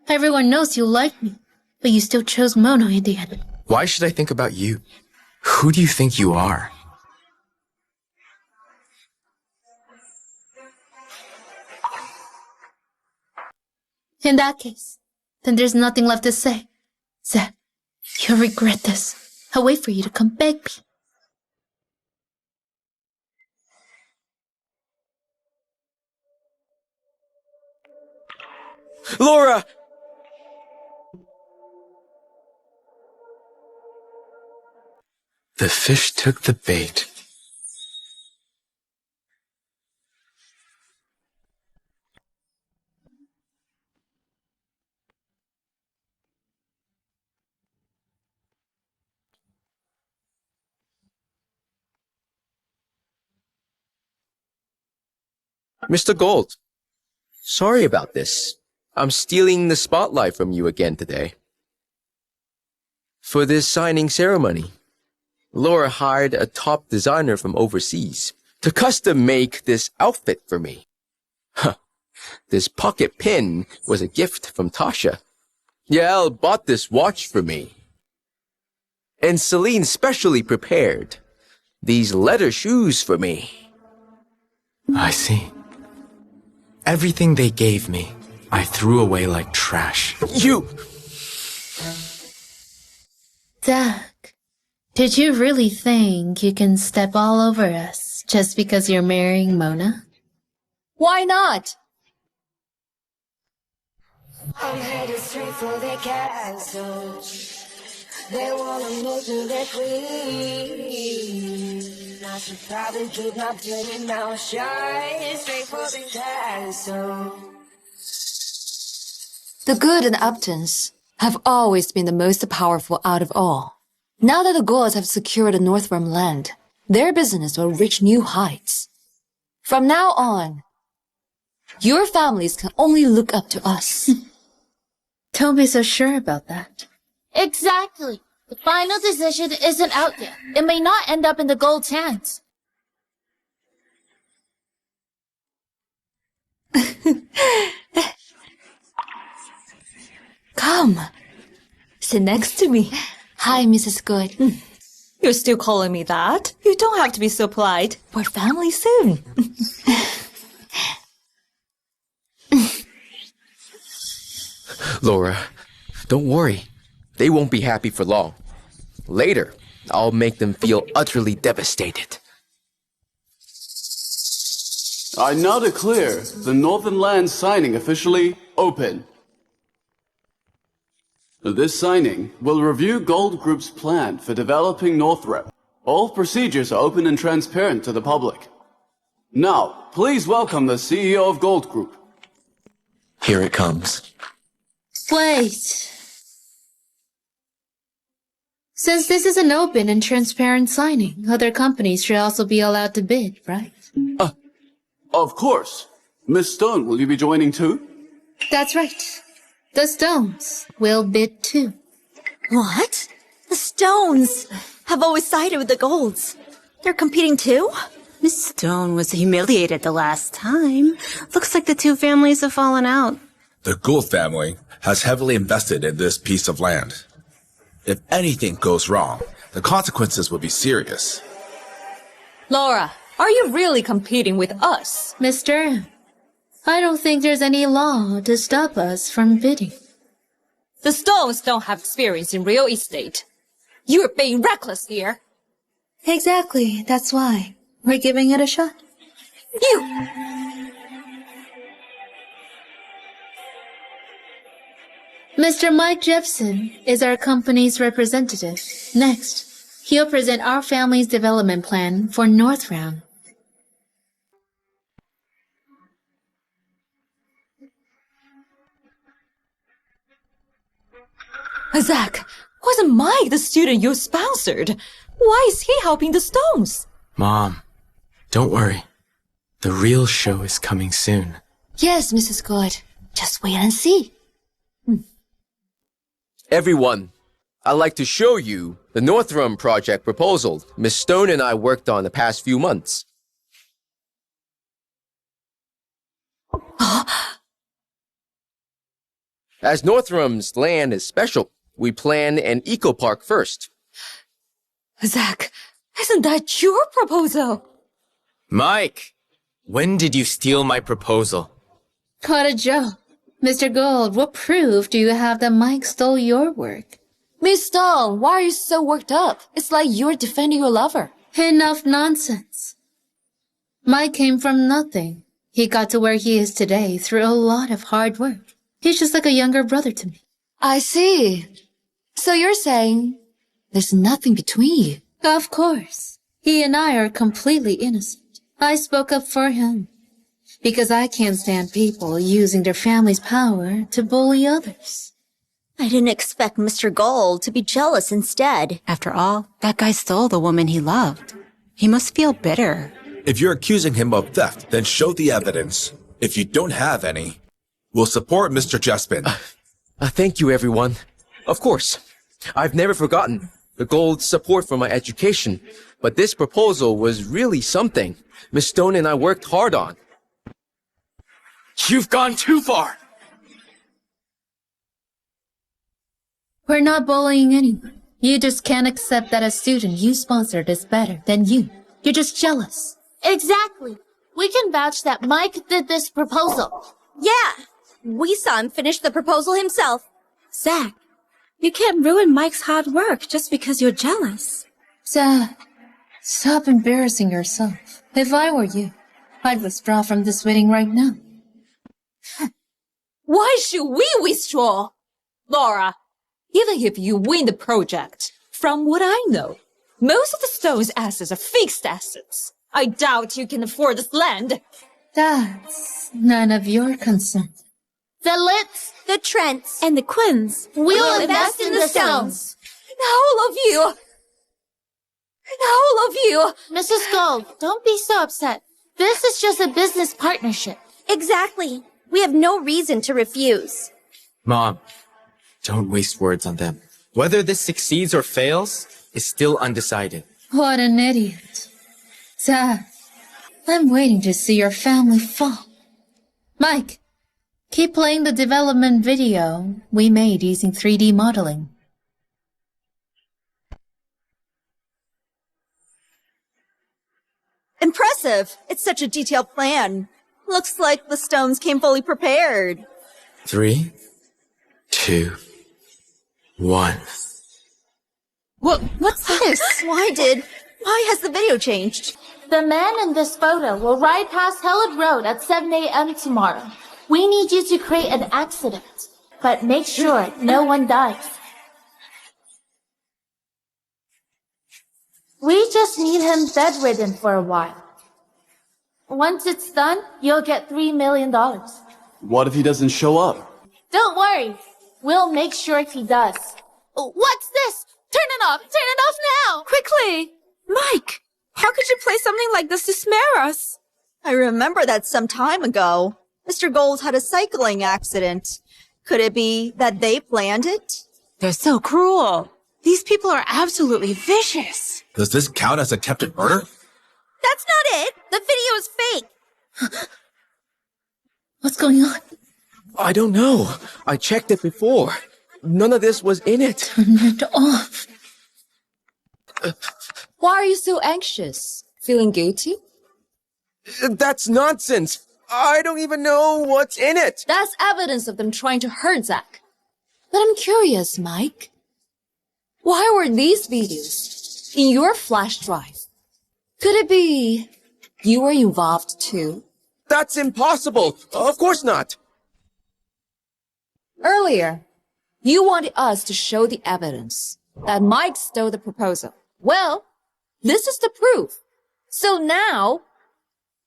Everyone knows you like me, but you still chose Mona in the end. Why should I think about you? Who do you think you are? In that case, then there's nothing left to say. Zach, you'll regret this. I'll wait for you to come beg me. Laura! The fish took the bait. Mr. Gould, sorry about this. I'm stealing the spotlight from you again today. For this signing ceremony, Laura hired a top designer from overseas to custom make this outfit for me. Huh. This pocket pin was a gift from Tasha. Yael bought this watch for me. And Celine specially prepared these leather shoes for me. I see. Everything they gave me, I threw away like trash. You! Zach, did you really think you can step all over us just because you're marrying Mona? Why not? I'm headed straight for the castle. They wanna make you their queen. I should probably keep my pretty mouth shut, straight for the castle. The Gould and Uptons have always been the most powerful out of all. Now that the Goulds have secured the Northram land, their business will reach new heights. From now on, your families can only look up to us. Don't be so sure about that. Exactly. The final decision isn't out yet. It may not end up in the Gould's hands. Come, sit next to me. Hi, Mrs. Gould. You're still calling me that? You don't have to be so polite. We're family soon. Laura, don't worry. They won't be happy for long. Later, I'll make them feel utterly devastated. I now declare the Northern Land signing officially open. This signing will review Gould Group's plan for developing Northrep. All procedures are open and transparent to the public. Now, please welcome the CEO of Gould Group. Here it comes. Wait. Since this is an open and transparent signing, other companies should also be allowed to bid, right? Of course. Miss Stone, will you be joining too? That's right. The Stones will bid too. What? The Stones have always sided with the Goulds. They're competing too? Miss Stone was humiliated the last time. Looks like the two families have fallen out. The Gould family has heavily invested in this piece of land. If anything goes wrong, the consequences will be serious. Laura, are you really competing with us? Mister, I don't think there's any law to stop us from bidding. The Stones don't have experience in real estate. You're being reckless here. Exactly, that's why. We're giving it a shot. You! Mr. Mike Jepson is our company's representative. Next, he'll present our family's development plan for Northram. Zach, wasn't Mike the student you sponsored? Why is he helping the Stones? Mom, don't worry. The real show is coming soon. Yes, Mrs. Gould. Just wait and see. Everyone, I'd like to show you the Northram project proposal Miss Stone and I worked on the past few months. As Northram's land is special, we plan an eco-park first. Zach, isn't that your proposal? Mike, when did you steal my proposal? What a joke. Mr. Gould, what proof do you have that Mike stole your work? Miss Stone, why are you so worked up? It's like you're defending your lover. Enough nonsense. Mike came from nothing. He got to where he is today through a lot of hard work. He's just like a younger brother to me. I see. So you're saying there's nothing between you? Of course. He and I are completely innocent. I spoke up for him. Because I can't stand people using their family's power to bully others. I didn't expect Mr. Gould to be jealous instead. After all, that guy stole the woman he loved. He must feel bitter. If you're accusing him of theft, then show the evidence. If you don't have any, we'll support Mr. Jespin. Thank you, everyone. Of course, I've never forgotten the Gould's support for my education, but this proposal was really something Miss Stone and I worked hard on. You've gone too far! We're not bullying anyone. You just can't accept that a student you sponsored is better than you. You're just jealous. Exactly. We can vouch that Mike did this proposal. Yeah, we saw him finish the proposal himself. Zach, you can't ruin Mike's hard work just because you're jealous. Zach, stop embarrassing yourself. If I were you, I'd withdraw from this wedding right now. Why should we withdraw? Laura, Even if you win the project, from what I know, most of the stone's assets are fixed assets. I doubt you can afford this land. That's none of your concern. The Litts, the Trents, and the Quinns. We'll invest in the stones. All of you! All of you! Mrs. Gould, don't be so upset. This is just a business partnership. Exactly. We have no reason to refuse. Mom, don't waste words on them. Whether this succeeds or fails is still undecided. What an idiot. Dad, I'm waiting to see your family fall. Mike, keep playing the development video we made using 3D modeling. Impressive. It's such a detailed plan. Looks like the stones came fully prepared. 3, 2, 1. What's this? Why has the video changed? The man in this photo will ride past Hellwood Road at 7 a.m. tomorrow. We need you to create an accident, but make sure no one dies. We just need him bedridden for a while. Once it's done, you'll get $3 million. What if he doesn't show up? Don't worry. We'll make sure he does. What's this? Turn it off! Turn it off now! Quickly! Mike, how could you play something like this to snare us? I remember that some time ago. Mr. Gould had a cycling accident. Could it be that they planned it? They're so cruel. These people are absolutely vicious. Does this count as attempted murder? That's not it. The video is fake. What's going on? I don't know. I checked it before. None of this was in it. Turn it off. Why are you so anxious? Feeling guilty? That's nonsense. I don't even know what's in it. That's evidence of them trying to hurt Zach. But I'm curious, Mike. Why were these videos in your flash drive? Could it be you were involved too? That's impossible. Of course not. Earlier, you wanted us to show the evidence that Mike stole the proposal. Well, this is the proof. So now,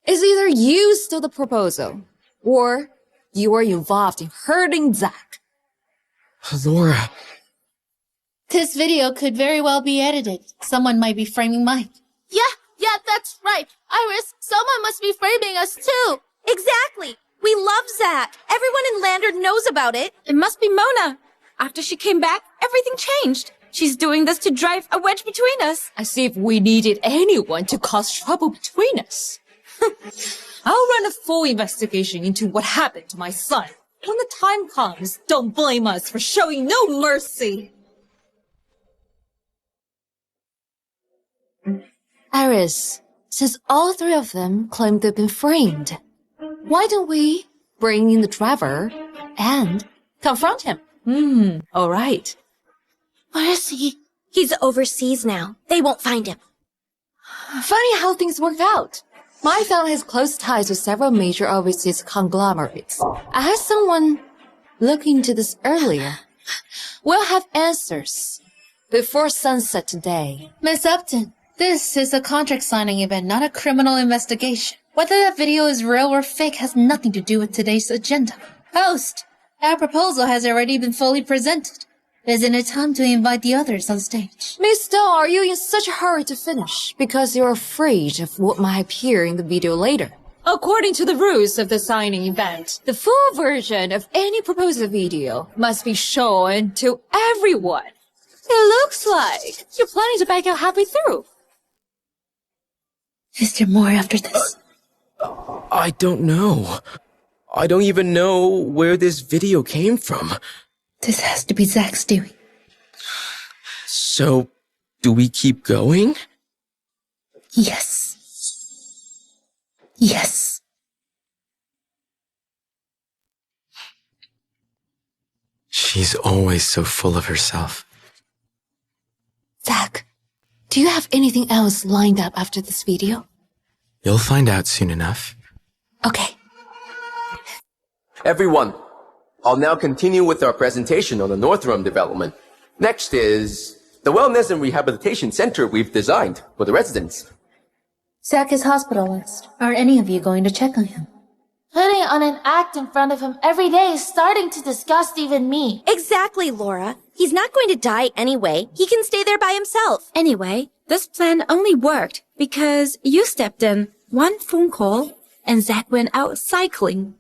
it's either you stole the proposal or you were involved in hurting Zach. Laura. This video could very well be edited. Someone might be framing Mike. Yeah, that's right. Iris, someone must be framing us too. Exactly. We love Zach. Everyone in Lantern knows about it. It must be Mona. After she came back, everything changed. She's doing this to drive a wedge between us. As if we needed anyone to cause trouble between us. I'll run a full investigation into what happened to my son. When the time comes, don't blame us for showing no mercy. Iris, since all three of them claim they've been framed, why don't we bring in the driver and confront him? All right. Where is he? He's overseas now. They won't find him. Funny how things work out. My family has close ties with several major overseas conglomerates. I had someone look into this earlier. We'll have answers before sunset today. Miss Upton, this is a contract signing event, not a criminal investigation. Whether that video is real or fake has nothing to do with today's agenda. Host, our proposal has already been fully presented. Isn't it time to invite the others on stage? Miss Stone, are you in such a hurry to finish because you're afraid of what might appear in the video later? According to the rules of the signing event, the full version of any proposal video must be shown to everyone. It looks like you're planning to back out halfway through. Is there more after this? I don't know. I don't even know where this video came from. This has to be Zach's doing. So, do we keep going? Yes. Yes. She's always so full of herself. Zach, do you have anything else lined up after this video? You'll find out soon enough. Okay. Everyone, I'll now continue with our presentation on the North Rim development. Next is the Wellness and Rehabilitation Center we've designed for the residents. Zach is hospitalized. Are any of you going to check on him? Putting on an act in front of him every day is starting to disgust even me. Exactly, Laura. He's not going to die anyway. He can stay there by himself. Anyway, this plan only worked because you stepped in. One phone call, and Zach went out cycling.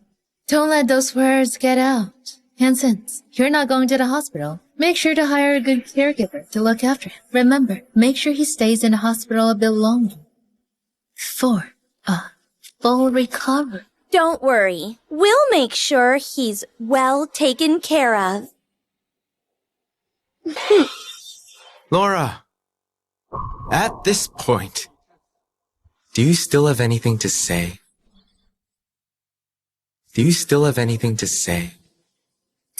Don't let those words get out. And since you're not going to the hospital, make sure to hire a good caregiver to look after him. Remember, make sure he stays in the hospital a bit longer. For a full recovery. Don't worry. We'll make sure he's well taken care of. Laura, at this point, do you still have anything to say? Do you still have anything to say?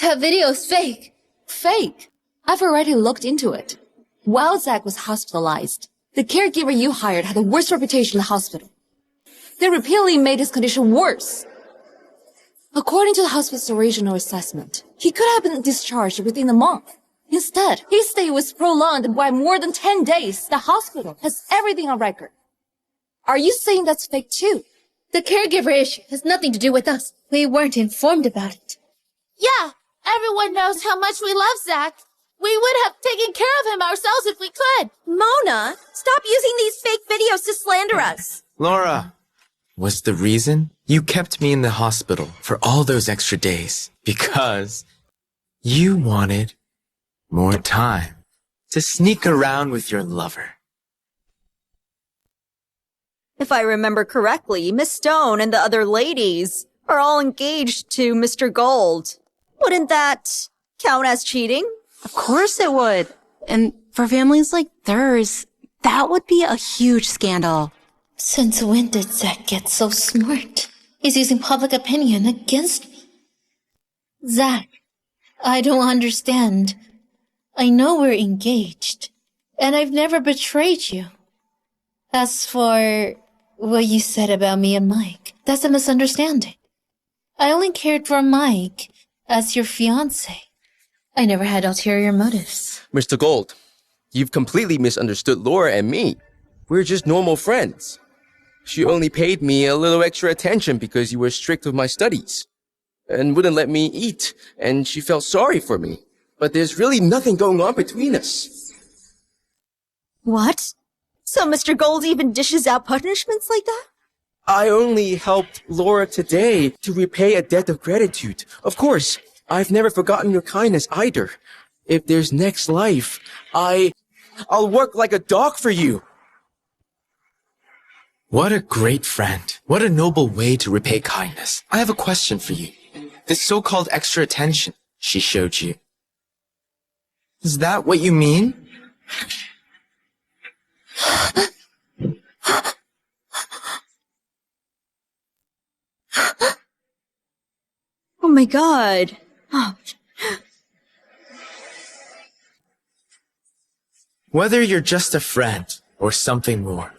That video's fake. Fake. I've already looked into it. While Zach was hospitalized, the caregiver you hired had the worst reputation in the hospital. They repeatedly made his condition worse. According to the hospital's original assessment, he could have been discharged within a month. Instead, his stay was prolonged by more than 10 days. The hospital has everything on record. Are you saying that's fake too? The caregiver issue has nothing to do with us. We weren't informed about it. Yeah, everyone knows how much we love Zach. We would have taken care of him ourselves if we could. Mona, stop using these fake videos to slander us. Laura, was the reason you kept me in the hospital for all those extra days because you wanted more time to sneak around with your lover. If I remember correctly, Miss Stone and the other ladies are all engaged to Mr. Gould. Wouldn't that count as cheating? Of course it would. And for families like theirs, that would be a huge scandal. Since when did Zach get so smart? He's using public opinion against me. Zach, I don't understand. I know we're engaged, and I've never betrayed you. As for what you said about me and Mike, that's a misunderstanding. I only cared for Mike as your fiancé. I never had ulterior motives. Mr. Gould, you've completely misunderstood Laura and me. We're just normal friends. She only paid me a little extra attention because you were strict with my studies and wouldn't let me eat, and she felt sorry for me. But there's really nothing going on between us. What? So Mr. Gould even dishes out punishments like that? I only helped Laura today to repay a debt of gratitude. Of course, I've never forgotten your kindness either. If there's next life, I'll work like a dog for you. What a great friend. What a noble way to repay kindness. I have a question for you. This so-called extra attention she showed you. Is that what you mean? Oh my god. Oh. Whether you're just a friend or something more,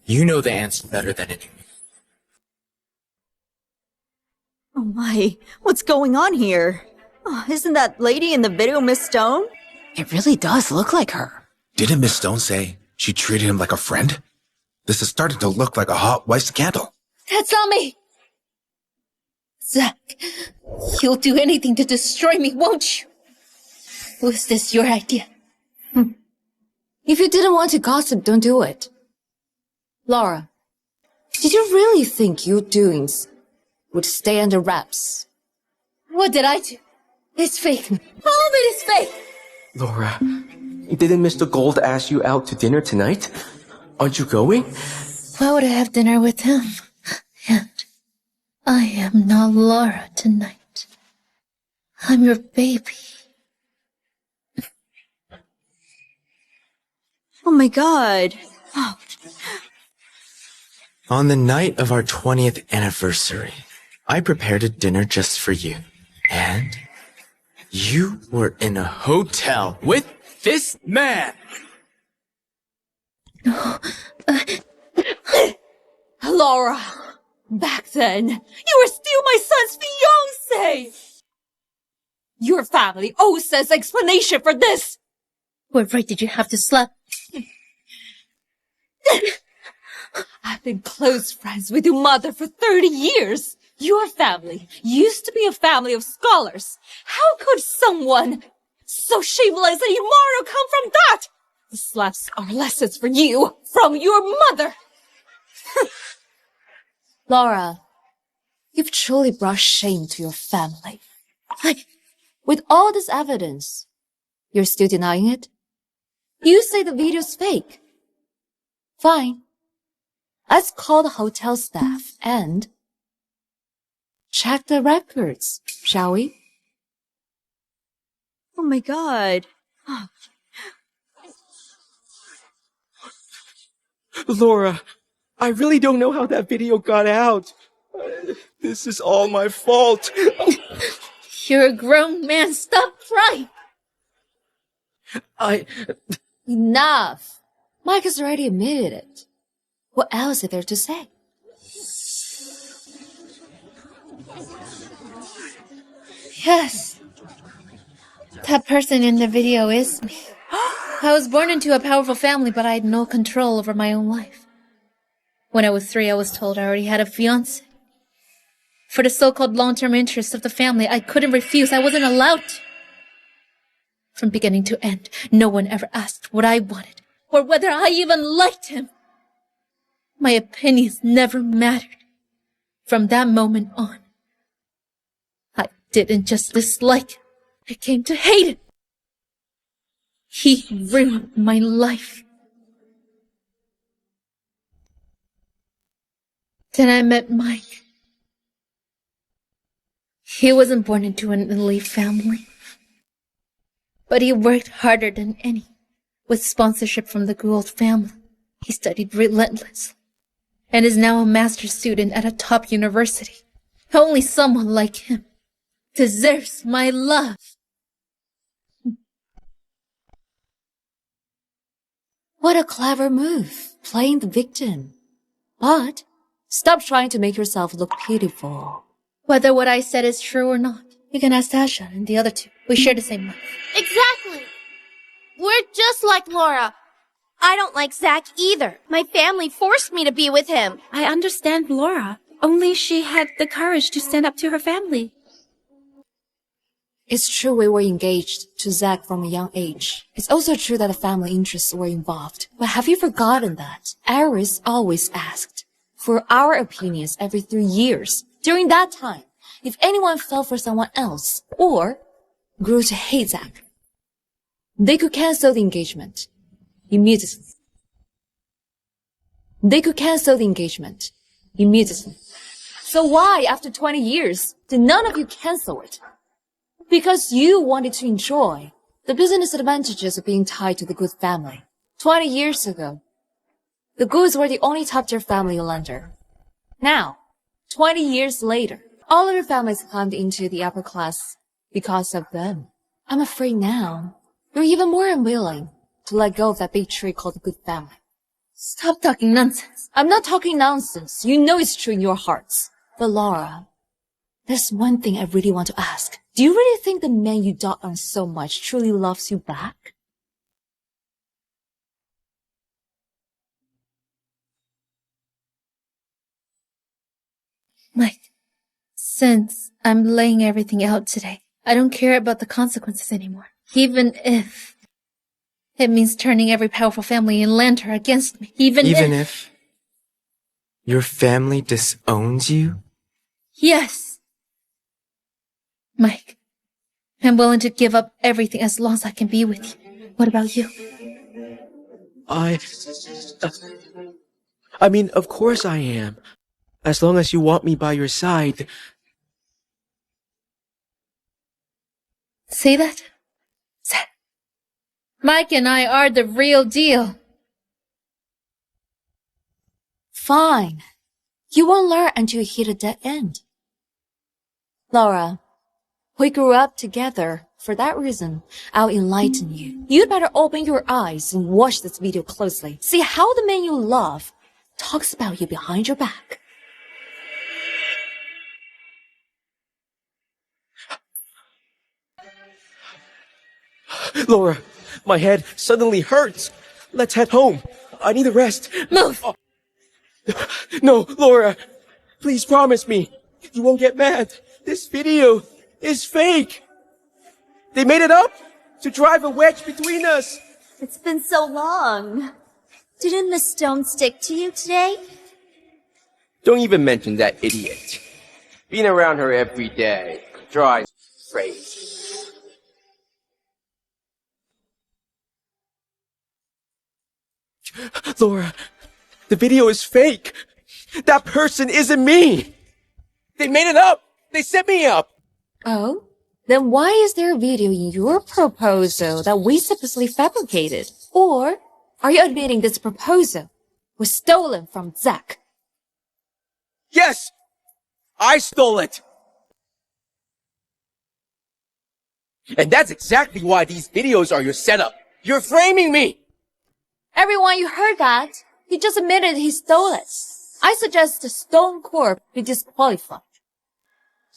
you know the answer better than anyone. Oh my, what's going on here? Oh, isn't that lady in the video Miss Stone? It really does look like her. Didn't Miss Stone say she treated him like a friend? This is starting to look like a hot wife scandal. That's on me! Zach, you'll do anything to destroy me, won't you? Was this your idea? If you didn't want to gossip, don't do it. Laura, did you really think your doings would stay under wraps? What did I do? It's fake. All of it is fake! Laura, didn't Mr. Gould ask you out to dinner tonight? Aren't you going? Why would I have dinner with him? And I am not Laura tonight. I'm your baby. Oh my god. Oh. On the night of our 20th anniversary, I prepared a dinner just for you. And you were in a hotel with this man. Laura, back then, you were still my son's fiancé. Your family owes us explanation for this. What right did you have to slap? I've been close friends with your mother for 30 years. Your family used to be a family of scholars. How could someone so shameless and immoral come from that? The slaps are lessons for you from your mother. Laura, you've truly brought shame to your family. With all this evidence, you're still denying it? You say the video's fake. Fine. Let's call the hotel staff and check the records, shall we? Oh my god. Laura, I really don't know how that video got out. This is all my fault. You're a grown man. Stop crying. Enough. Mike has already admitted it. What else is there to say? Yes. That person in the video is me. I was born into a powerful family, but I had no control over my own life. When I was 3, I was told I already had a fiancé. For the so-called long-term interests of the family, I couldn't refuse. I wasn't allowed to. From beginning to end, no one ever asked what I wanted, or whether I even liked him. My opinions never mattered. From that moment on, I didn't just dislike him, I came to hate him. He ruined my life. Then I met Mike. He wasn't born into an elite family, but he worked harder than any. With sponsorship from the Gould family, he studied relentlessly and is now a master's student at a top university. Only someone like him deserves my love. What a clever move, playing the victim. But stop trying to make yourself look pitiful. Whether what I said is true or not, you can ask Tasha and the other two. We share the same life. Exactly. We're just like Laura. I don't like Zach either. My family forced me to be with him. I understand Laura. Only she had the courage to stand up to her family. It's true we were engaged to Zach from a young age. It's also true that the family interests were involved. But have you forgotten that Iris always asked for our opinions every 3 years? During that time, if anyone fell for someone else or grew to hate Zach, they could cancel the engagement immediately. So why, after 20 years, did none of you cancel it? Because you wanted to enjoy the business advantages of being tied to the Good family. 20 years ago, the Goods were the only top-tier family in London. Now, 20 years later, all other families climbed into the upper class because of them. I'm afraid now, you're even more unwilling to let go of that big tree called the Good family. Stop talking nonsense. I'm not talking nonsense. You know it's true in your hearts. But Laura, there's one thing I really want to ask. Do you really think the man you dote on so much truly loves you back? Mike, since I'm laying everything out today, I don't care about the consequences anymore. Even if it means turning every powerful family in Lantern against me. Even if your family disowns you? Yes. Mike, I'm willing to give up everything as long as I can be with you. What about you? I mean, of course I am. As long as you want me by your side. See that? Mike and I are the real deal. Fine. You won't learn until you hit a dead end. Laura, we grew up together. For that reason, I'll enlighten you. You'd better open your eyes and watch this video closely. See how the man you love talks about you behind your back. Laura, My head suddenly hurts. Let's head home. I need a rest. Move! Oh. No, Laura. Please promise me. You won't get mad. This video is fake. They made it up to drive a wedge between us. It's been so long. Didn't Miss Stone stick to you today? Don't even mention that idiot. Being around her every day drives me crazy. Laura, the video is fake. That person isn't me. They made it up. They set me up. Oh? Then why is there a video in your proposal that we supposedly fabricated? Or are you admitting this proposal was stolen from Zach? Yes! I stole it! And that's exactly why these videos are your setup. You're framing me! Everyone, you heard that? He just admitted he stole it. I suggest the Stone Corp be disqualified.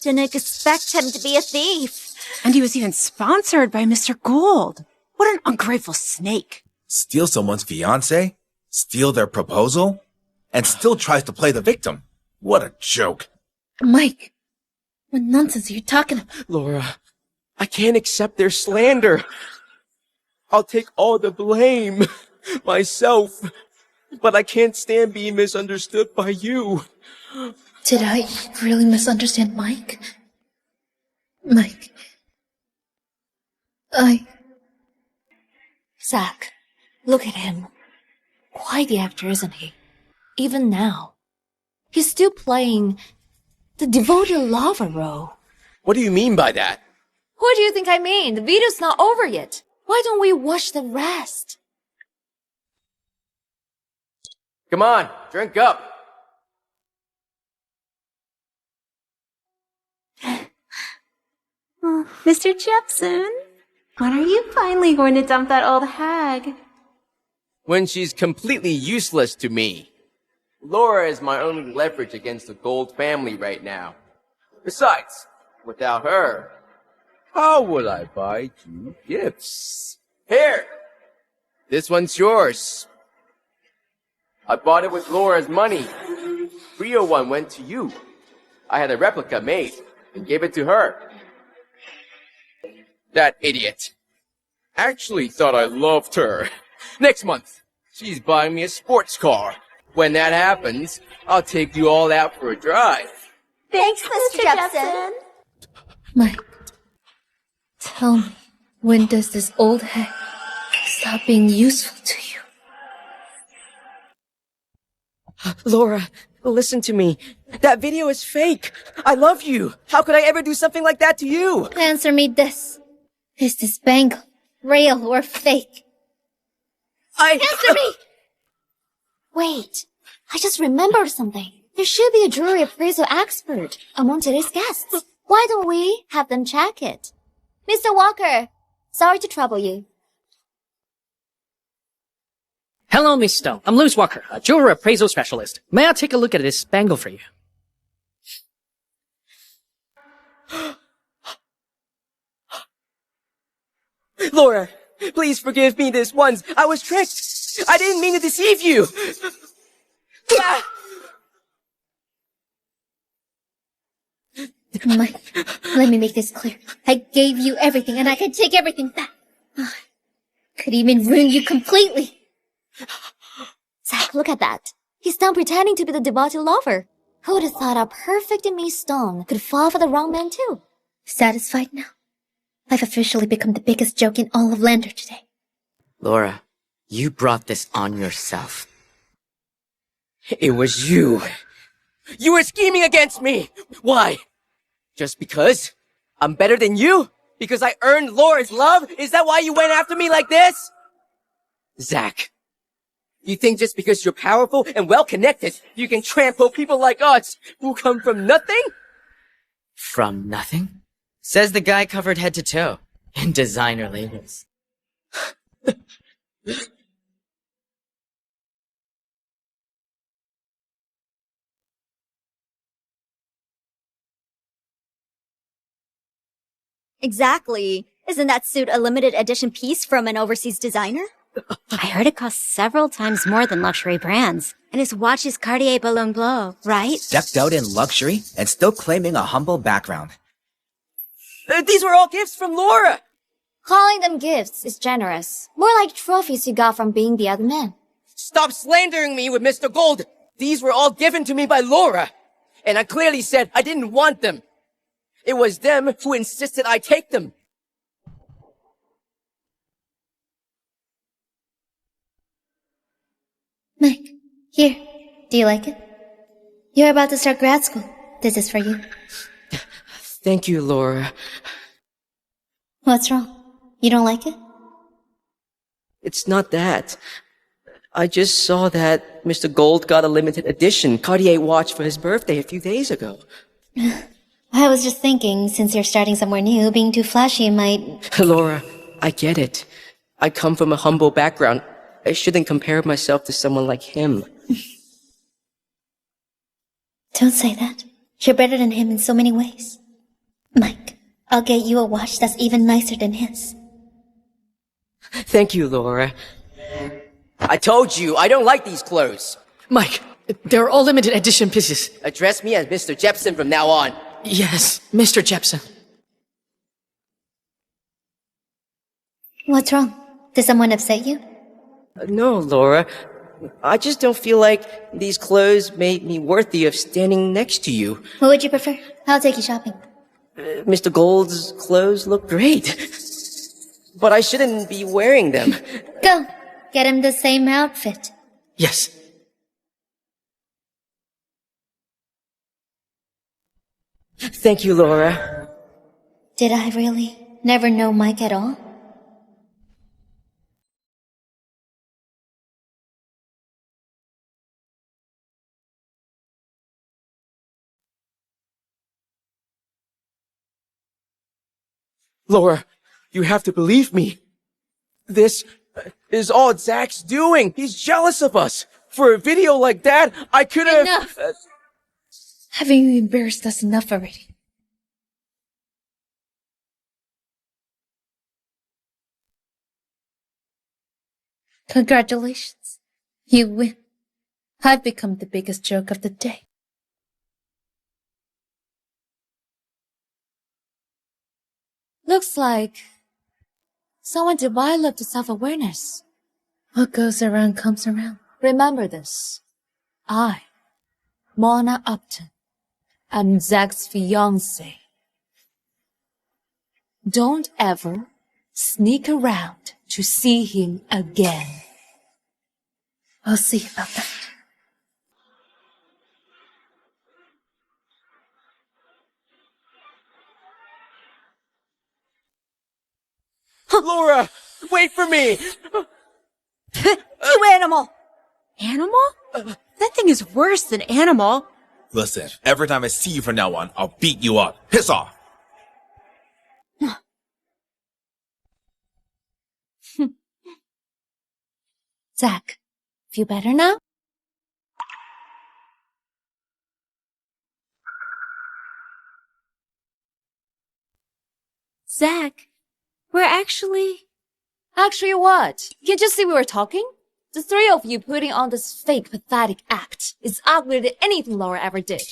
Didn't expect him to be a thief. And he was even sponsored by Mr. Gould. What an ungrateful snake. Steal someone's fiancé? Steal their proposal? And still tries to play the victim. What a joke. Mike, what nonsense are you talking about? Laura, I can't accept their slander. I'll take all the blame myself, but I can't stand being misunderstood by you. Did I really misunderstand Mike? Mike, Zach, look at him. Quite the actor, isn't he? Even now. He's still playing the devoted lover role. What do you mean by that? What do you think I mean? The video's not over yet. Why don't we watch the rest? Come on, drink up. Oh, Mr. Jepson, when are you finally going to dump that old hag? When she's completely useless to me. Laura is my only leverage against the Gould family right now. Besides, without her, how would I buy you gifts? Here! This one's yours. I bought it with Laura's money. Real one went to you. I had a replica made and gave it to her. That idiot actually thought I loved her. Next month, she's buying me a sports car. When that happens, I'll take you all out for a drive. Thanks, Mr. Jepson. Mike, tell me, when does this old hag stop being useful to you? Laura, listen to me. That video is fake. I love you. How could I ever do something like that to you? Answer me this. Is this bangle real or fake? Answer me! Wait, I just remembered something. There should be a jury appraisal expert among today's guests. Why don't we have them check it? Mr. Walker, sorry to trouble you. Hello, Miss Stone. I'm Louis Walker, a jewelry appraisal specialist. May I take a look at this bangle for you? Laura, please forgive me this once. I was tricked. I didn't mean to deceive you. Mike, let me make this clear. I gave you everything and I can take everything back. Could even ruin you completely. Zach, look at that. He's done pretending to be the devoted lover. Who would have thought a perfect Miss Stone could fall for the wrong man too? Satisfied now? I've officially become the biggest joke in all of Lander today. Laura, you brought this on yourself. It was you. You were scheming against me. Why? Just because? I'm better than you? Because I earned Laura's love? Is that why you went after me like this? Zach, you think just because you're powerful and well-connected, you can trample people like us who come from nothing? From nothing? Says the guy covered head to toe in designer labels. Exactly. Isn't that suit a limited edition piece from an overseas designer? I heard it costs several times more than luxury brands. And his watch is Cartier Ballon Bleu, right? Decked out in luxury and still claiming a humble background. These were all gifts from Laura! Calling them gifts is generous. More like trophies you got from being the other man. Stop slandering me with Mr. Gould! These were all given to me by Laura! And I clearly said I didn't want them. It was them who insisted I take them. Mike, here. Do you like it? You're about to start grad school. This is for you. Thank you, Laura. What's wrong? You don't like it? It's not that. I just saw that Mr. Gould got a limited edition Cartier watch for his birthday a few days ago. I was just thinking, since you're starting somewhere new, being too flashy might... Laura, I get it. I come from a humble background. I shouldn't compare myself to someone like him. Don't say that. You're better than him in so many ways. Mike, I'll get you a watch that's even nicer than his. Thank you, Laura. I told you, I don't like these clothes. Mike, they're all limited edition pieces. Address me as Mr. Jepson from now on. Yes, Mr. Jepson. What's wrong? Did someone upset you? No, Laura. I just don't feel like these clothes made me worthy of standing next to you. What would you prefer? I'll take you shopping. Mr. Gould's clothes look great. But I shouldn't be wearing them. Go. Get him the same outfit. Yes. Thank you, Laura. Did I really never know Mike at all? Laura, you have to believe me. This is all Zach's doing. He's jealous of us. For a video like that, I could have... Enough! Having you embarrassed us enough already. Congratulations. You win. I've become the biggest joke of the day. Looks like someone developed self-awareness. What goes around comes around. Remember this. I, Mona Upton, am Zach's fiancée. Don't ever sneak around to see him again. I'll see about that. Laura, wait for me! You animal! Animal? That thing is worse than animal. Listen, every time I see you from now on, I'll beat you up. Piss off! Zach, feel better now? Zach, we're actually... Actually what? Can't you see we were talking? The three of you putting on this fake, pathetic act is uglier than anything Laura ever did.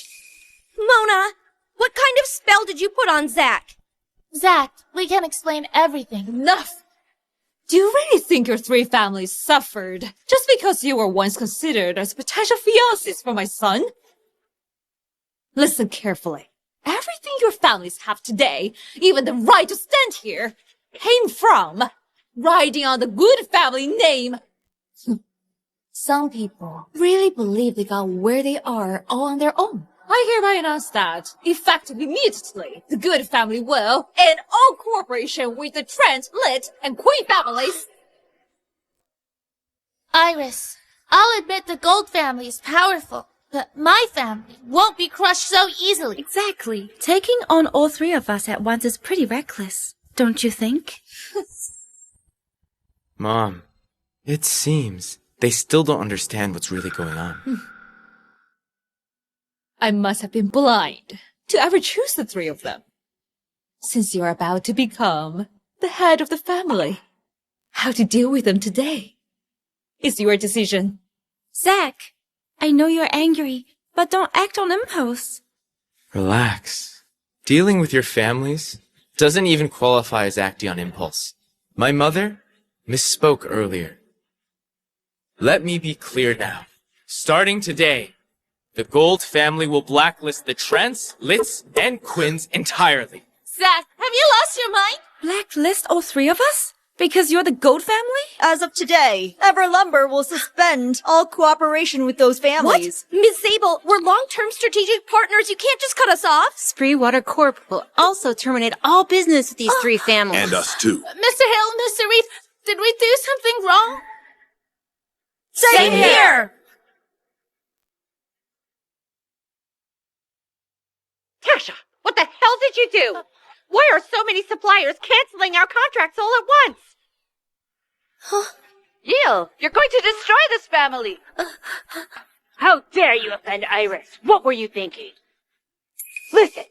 Mona, what kind of spell did you put on Zach? Zach, we can explain everything. Enough! Do you really think your three families suffered just because you were once considered as potential fiancés for my son? Listen carefully. Everything your families have today, even the right to stand here, came from riding on the good family name. Some people really believe they got where they are all on their own. I hereby announce that, effective immediately, the good family will, in all cooperation with the Trent, Litt, and Quinn families... Iris, I'll admit the Gould family is powerful, but my family won't be crushed so easily. Exactly. Taking on all three of us at once is pretty reckless, don't you think? Mom, it seems they still don't understand what's really going on. I must have been blind to ever choose the three of them. Since you're about to become the head of the family. How to deal with them today is your decision. Zach, I know you're angry, but don't act on impulse. Relax. Dealing with your families doesn't even qualify as acting on impulse. My mother misspoke earlier. Let me be clear now. Starting today, the Gould family will blacklist the Trents, Litts, and Quinns entirely. Zach, have you lost your mind? Blacklist all three of us? Because you're the Gould family? As of today, Everlumber will suspend all cooperation with those families. What? Miss Sable, we're long-term strategic partners. You can't just cut us off. Spreewater Corp will also terminate all business with these three families. And us too. Mr. Hill, Mr. Reef, did we do something wrong? Same here. Tasha, what the hell did you do? Why are so many suppliers canceling our contracts all at once? Yael, you're going to destroy this family. How dare you offend Iris? What were you thinking? Listen,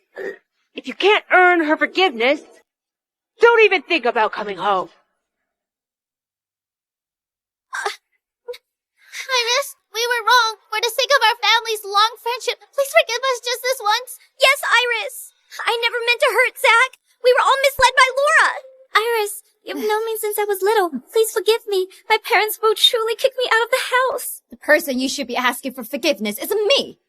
if you can't earn her forgiveness, don't even think about coming home. Iris, we were wrong. For the sake of our family's long friendship, please forgive us just this once. Yes, Iris. I never meant to hurt Zach. We were all misled by Laura. Iris, you've known me since I was little. Please forgive me. My parents will truly kick me out of the house. The person you should be asking for forgiveness isn't me.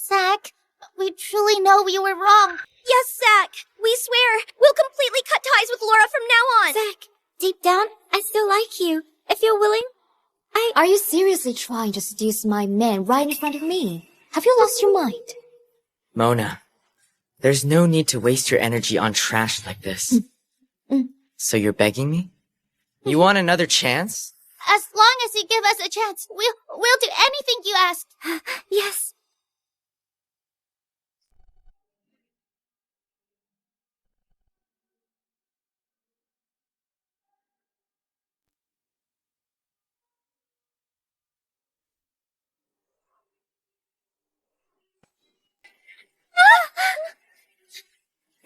Zach, we truly know we were wrong. Yes, Zach. We swear. We'll completely cut ties with Laura from now on. Zach, deep down, I still like you. If you're willing, Are you seriously trying to seduce my man right in front of me? Have you lost your mind? Mona, there's no need to waste your energy on trash like this. So you're begging me? You want another chance? As long as you give us a chance, we'll do anything you ask. Yes.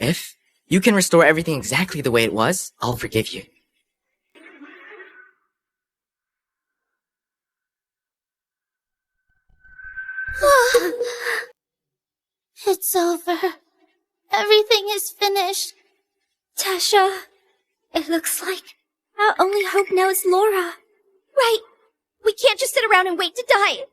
If you can restore everything exactly the way it was, I'll forgive you. It's over. Everything is finished. Tasha, it looks like our only hope now is Laura. Right. We can't just sit around and wait to die.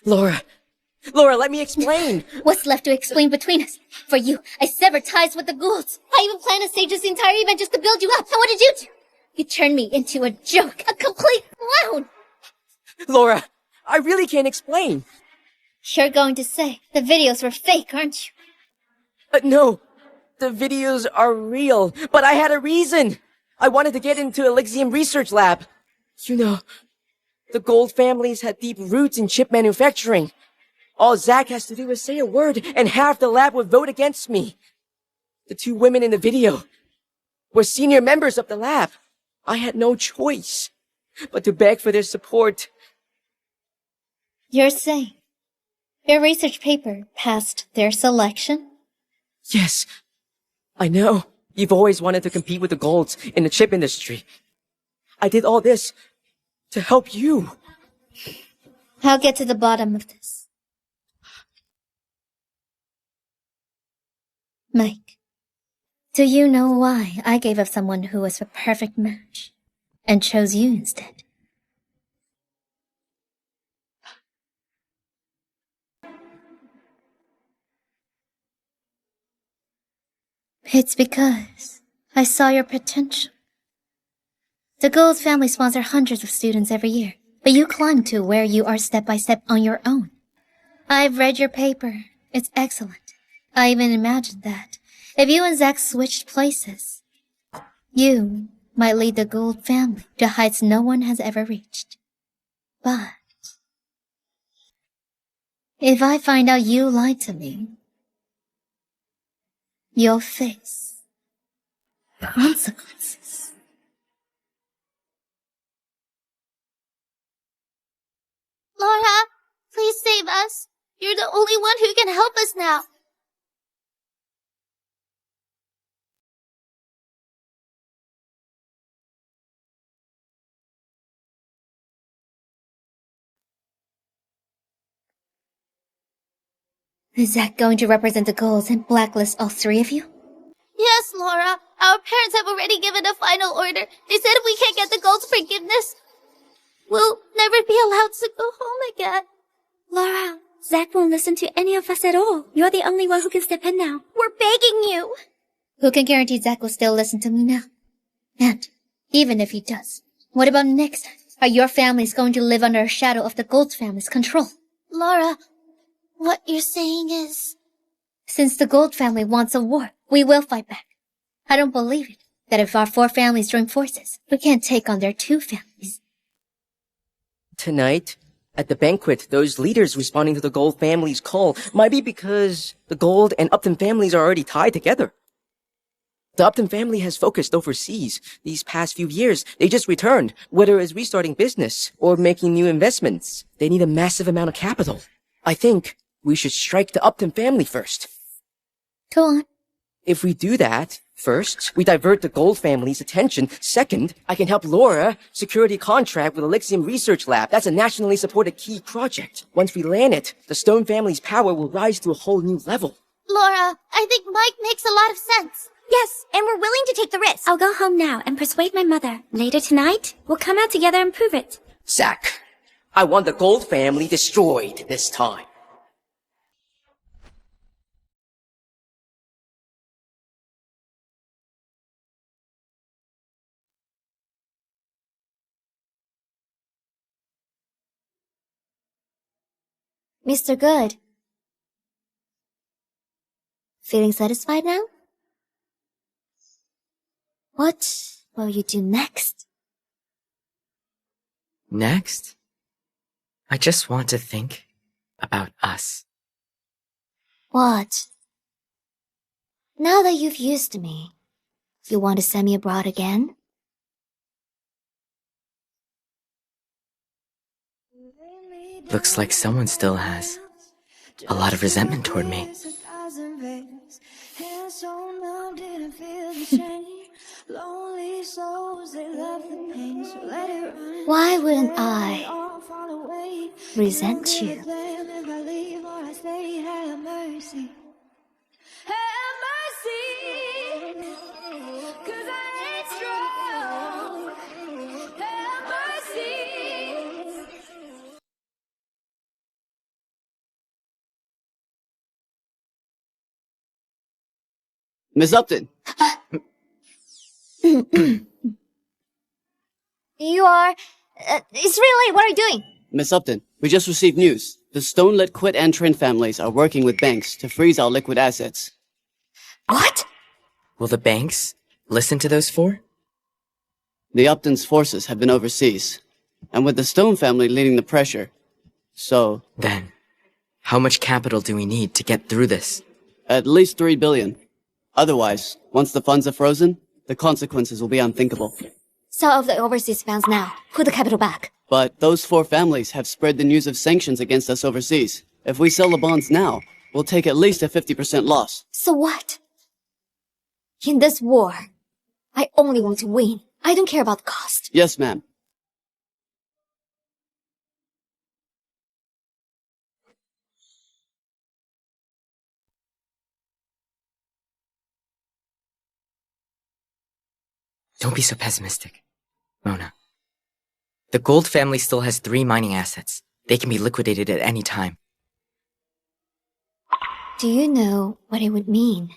Laura, let me explain. What's left to explain between us? For you, I severed ties with the Goulds. I even planned to stage this entire event just to build you up. And what did you do? You turned me into a joke, a complete clown. Laura, I really can't explain. You're going to say the videos were fake, aren't you? No, the videos are real, but I had a reason. I wanted to get into Elysium Research Lab. You know, the Gould families had deep roots in chip manufacturing. All Zach has to do is say a word, and half the lab would vote against me. The two women in the video were senior members of the lab. I had no choice but to beg for their support. You're saying your research paper passed their selection? Yes, I know. You've always wanted to compete with the Goulds in the chip industry. I did all this to help you. I'll get to the bottom of this. Mike, do you know why I gave up someone who was a perfect match and chose you instead? It's because I saw your potential. The Gould family sponsor hundreds of students every year, but you climb to where you are step by step on your own. I've read your paper. It's excellent. I even imagined that if you and Zach switched places, you might lead the Gould family to heights no one has ever reached. But if I find out you lied to me, you'll face consequences. Laura, please save us. You're the only one who can help us now. Is Zach going to represent the Golds and blacklist all three of you? Yes, Laura. Our parents have already given a final order. They said if we can't get the Gold's forgiveness, we'll never be allowed to go home again. Laura, Zach won't listen to any of us at all. You're the only one who can step in now. We're begging you. Who can guarantee Zach will still listen to me now? And even if he does, what about next time? Are your families going to live under a shadow of the Gold family's control? Laura, what you're saying is... Since the Gold family wants a war, we will fight back. I don't believe it, that if our 4 families join forces, we can't take on their 2 families. Tonight, at the banquet, those leaders responding to the Gold family's call might be because the Gold and Upton families are already tied together. The Upton family has focused overseas these past few years. They just returned, whether it's restarting business or making new investments. They need a massive amount of capital. I think we should strike the Upton family first. Go on. If we do that, first, we divert the Gold family's attention. Second, I can help Laura secure the contract with Elysium Research Lab. That's a nationally supported key project. Once we land it, the Stone family's power will rise to a whole new level. Laura, I think Mike makes a lot of sense. Yes, and we're willing to take the risk. I'll go home now and persuade my mother. Later tonight, we'll come out together and prove it. Zach, I want the Gold family destroyed this time. Mr. Good. Feeling satisfied now? What will you do next? Next? I just want to think about us. What? Now that you've used me, you want to send me abroad again? Looks like someone still has a lot of resentment toward me. Why wouldn't I resent you? Miss Upton. You are... it's really late. What are you doing? Miss Upton, we just received news. The Stone, Litt, Quinn, and Trent families are working with banks to freeze our liquid assets. What? Will the banks listen to those 4? The Upton's forces have been overseas, and with the Stone family leading the pressure, so... Then, how much capital do we need to get through this? At least 3 billion. Otherwise, once the funds are frozen, the consequences will be unthinkable. Sell off the overseas funds now. Put the capital back. But those 4 families have spread the news of sanctions against us overseas. If we sell the bonds now, we'll take at least a 50% loss. So what? In this war, I only want to win. I don't care about the cost. Yes, ma'am. Don't be so pessimistic, Mona. The Gold family still has 3 mining assets. They can be liquidated at any time. Do you know what it would mean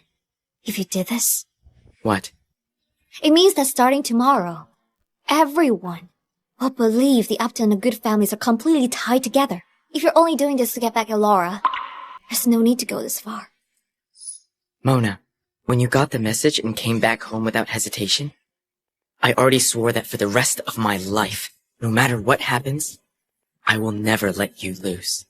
if you did this? What? It means that starting tomorrow, everyone will believe the Upton and the Good families are completely tied together. If you're only doing this to get back at Laura, there's no need to go this far. Mona, when you got the message and came back home without hesitation, I already swore that for the rest of my life, no matter what happens, I will never let you lose.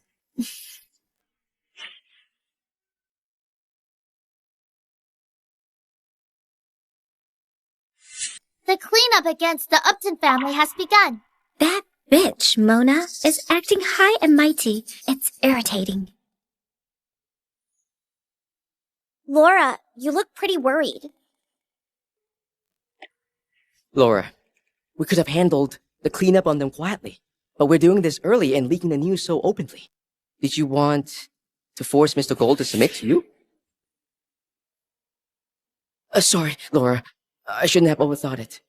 The cleanup against the Upton family has begun. That bitch, Mona, is acting high and mighty. It's irritating. Laura, you look pretty worried. Laura, we could have handled the cleanup on them quietly, but we're doing this early and leaking the news so openly. Did you want to force Mr. Gold to submit to you? Sorry, Laura. I shouldn't have overthought it.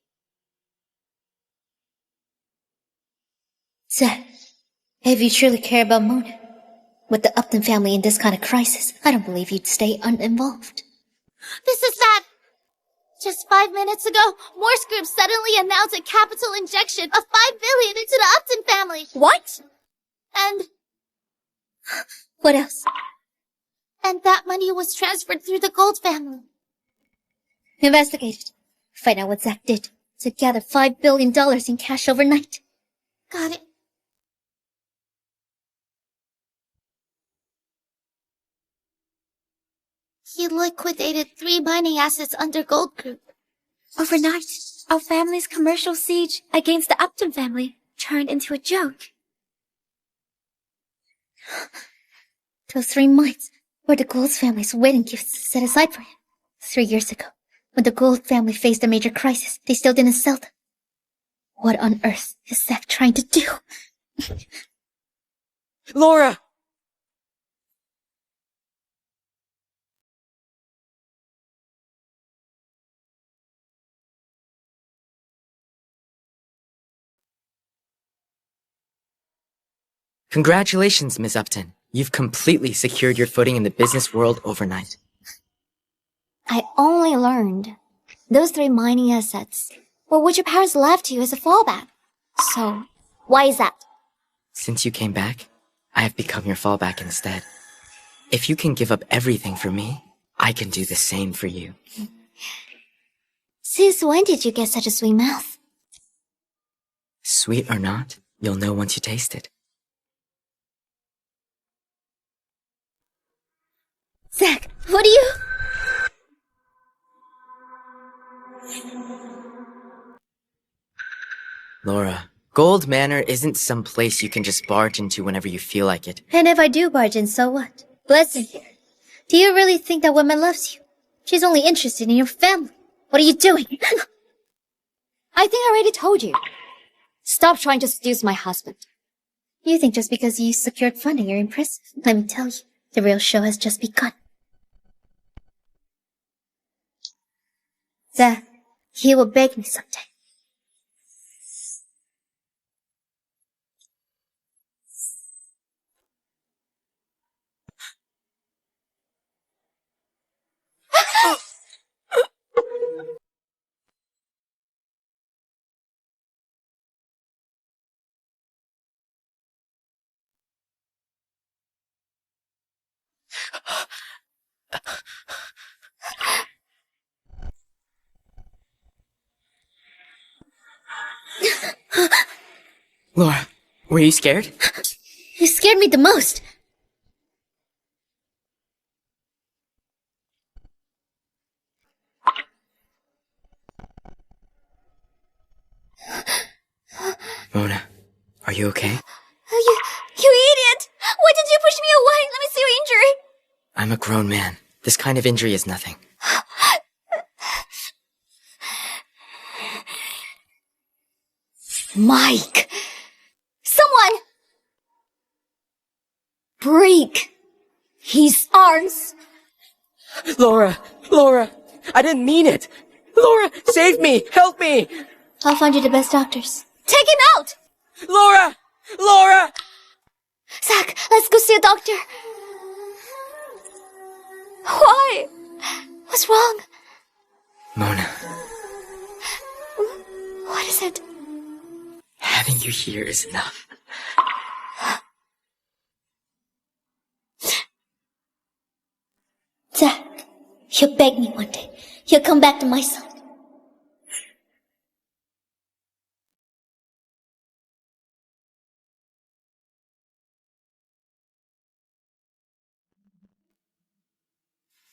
Zach, if you truly care about Mona, with the Upton family in this kind of crisis, I don't believe you'd stay uninvolved. This is sad. Just 5 minutes ago, Morse Group suddenly announced a capital injection of $5 billion into the Upton family. What? And What else? that money was transferred through the Gold family. Investigate it. Find out what Zach did to gather $5 billion in cash overnight. Got it. He liquidated 3 mining assets under Gold Group. Overnight, our family's commercial siege against the Upton family turned into a joke. Those 3 mines were the Gold family's wedding gifts set aside for him. 3 years ago, when the Gold family faced a major crisis, they still didn't sell them. What on earth is Zach trying to do? Laura! Congratulations, Miss Upton. You've completely secured your footing in the business world overnight. I only learned those 3 mining assets were what your parents left to you as a fallback. So, why is that? Since you came back, I have become your fallback instead. If you can give up everything for me, I can do the same for you. Since when did you get such a sweet mouth? Sweet or not, you'll know once you taste it. Zach, what do you... Laura, Gold Manor isn't some place you can just barge into whenever you feel like it. And if I do barge in, so what? Blessing here. Do you really think that woman loves you? She's only interested in your family. What are you doing? I think I already told you. Stop trying to seduce my husband. You think just because you secured funding you're impressive? Let me tell you, the real show has just begun. Zach, he will beg me someday. Laura, were you scared? You scared me the most. Mona, are you okay? You idiot! Why did you push me away? Let me see your injury. I'm a grown man. This kind of injury is nothing. Mike! Someone! Break his arms! Laura! I didn't mean it! Laura, save me! Help me! I'll find you the best doctors. Take him out! Laura! Zach, let's go see a doctor. Why? What's wrong? Mona, What is it? having you here is enough. Zach, he'll beg me one day. He'll come back to my side.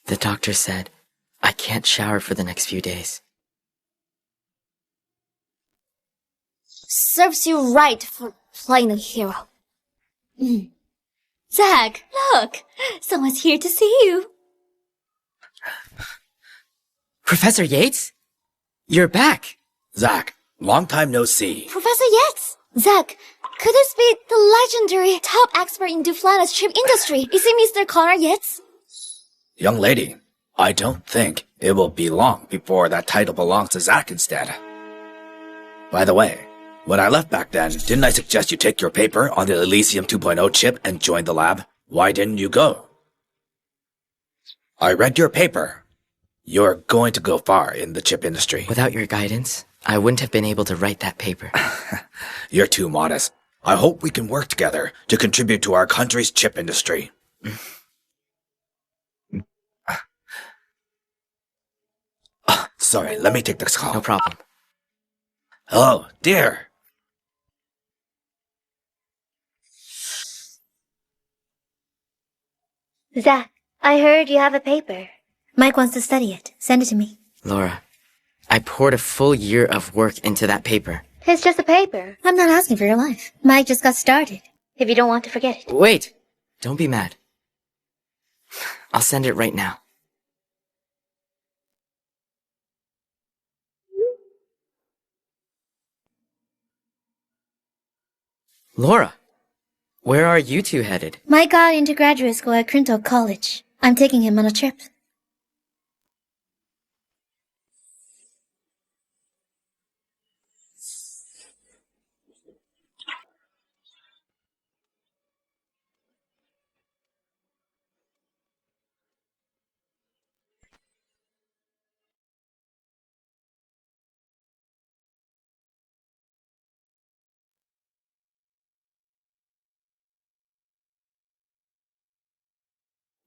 The doctor said I can't shower for the next few days. Serves you right for playing the hero. Zach, look! Someone's here to see you. Professor Yates? You're back. Zach, long time no see. Professor Yates! Zach, could this be the legendary top expert in Duflana's chip industry? Is it Mr. Connor Yates? Young lady, I don't think it will be long before that title belongs to Zach instead. By the way, when I left back then, didn't I suggest you take your paper on the Elysium 2.0 chip and join the lab? Why didn't you go? I read your paper. You're going to go far in the chip industry. Without your guidance, I wouldn't have been able to write that paper. You're too modest. I hope we can work together to contribute to our country's chip industry. Sorry, let me take this call. No problem. Hello, dear. Zach, I heard you have a paper. Mike wants to study it. Send it to me. Laura, I poured a full year of work into that paper. It's just a paper. I'm not asking for your life. Mike just got started. If you don't want to forget it. Wait! Don't be mad. I'll send it right now. Laura, where are you two headed? Mike got into graduate school at Crinto College. I'm taking him on a trip.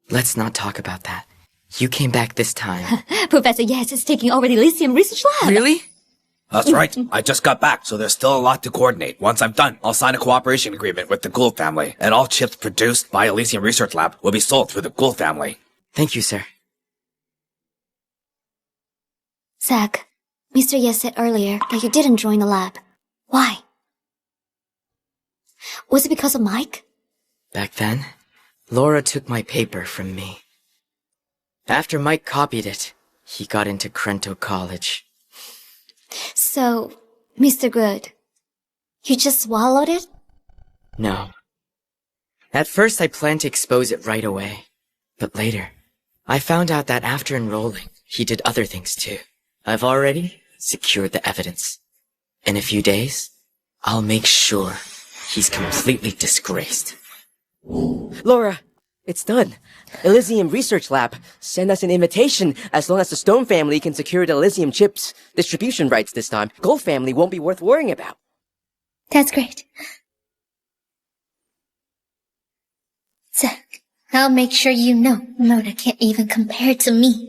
Let's not talk about that. You came back this time. Professor Yates is taking over the Elysium Research Lab. Really? That's right. I just got back, so there's still a lot to coordinate. Once I'm done, I'll sign a cooperation agreement with the Gould family, and all chips produced by Elysium Research Lab will be sold through the Gould family. Thank you, sir. Zach, Mr. Yates said earlier that you didn't join the lab. Why? Was it because of Mike? Back then, Laura took my paper from me. After Mike copied it, he got into Crinto College. So, Mr. Good, you just swallowed it? No. At first I planned to expose it right away. But later, I found out that after enrolling, he did other things too. I've already secured the evidence. In a few days, I'll make sure he's completely disgraced. Laura, it's done. Elysium Research Lab. Send us an invitation as long as the Stone family can secure the Elysium chips distribution rights this time. Gold family won't be worth worrying about. That's great. Zach, I'll make sure you know Mona can't even compare to me.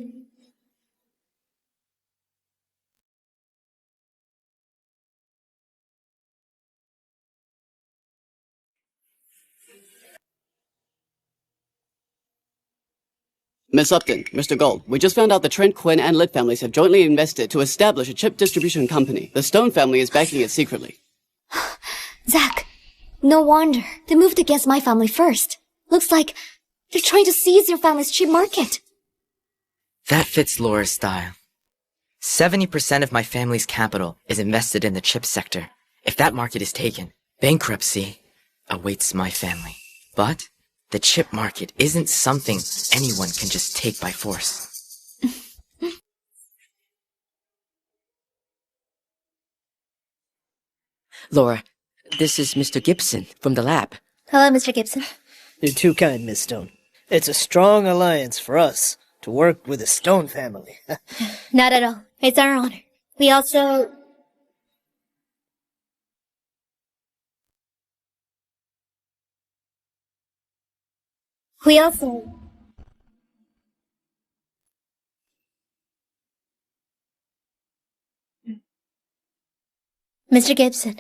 Miss Upton, Mr. Gould, we just found out the Trent, Quinn, and Litt families have jointly invested to establish a chip distribution company. The Stone family is backing it secretly. Zach, no wonder. They moved against my family first. Looks like they're trying to seize your family's chip market. That fits Laura's style. 70% of my family's capital is invested in the chip sector. If that market is taken, bankruptcy awaits my family. But the chip market isn't something anyone can just take by force. Laura, this is Mr. Gibson from the lab. Hello, Mr. Gibson. You're too kind, Miss Stone. It's a strong alliance for us to work with the Stone family. Not at all. It's our honor. We also... Mr. Gibson,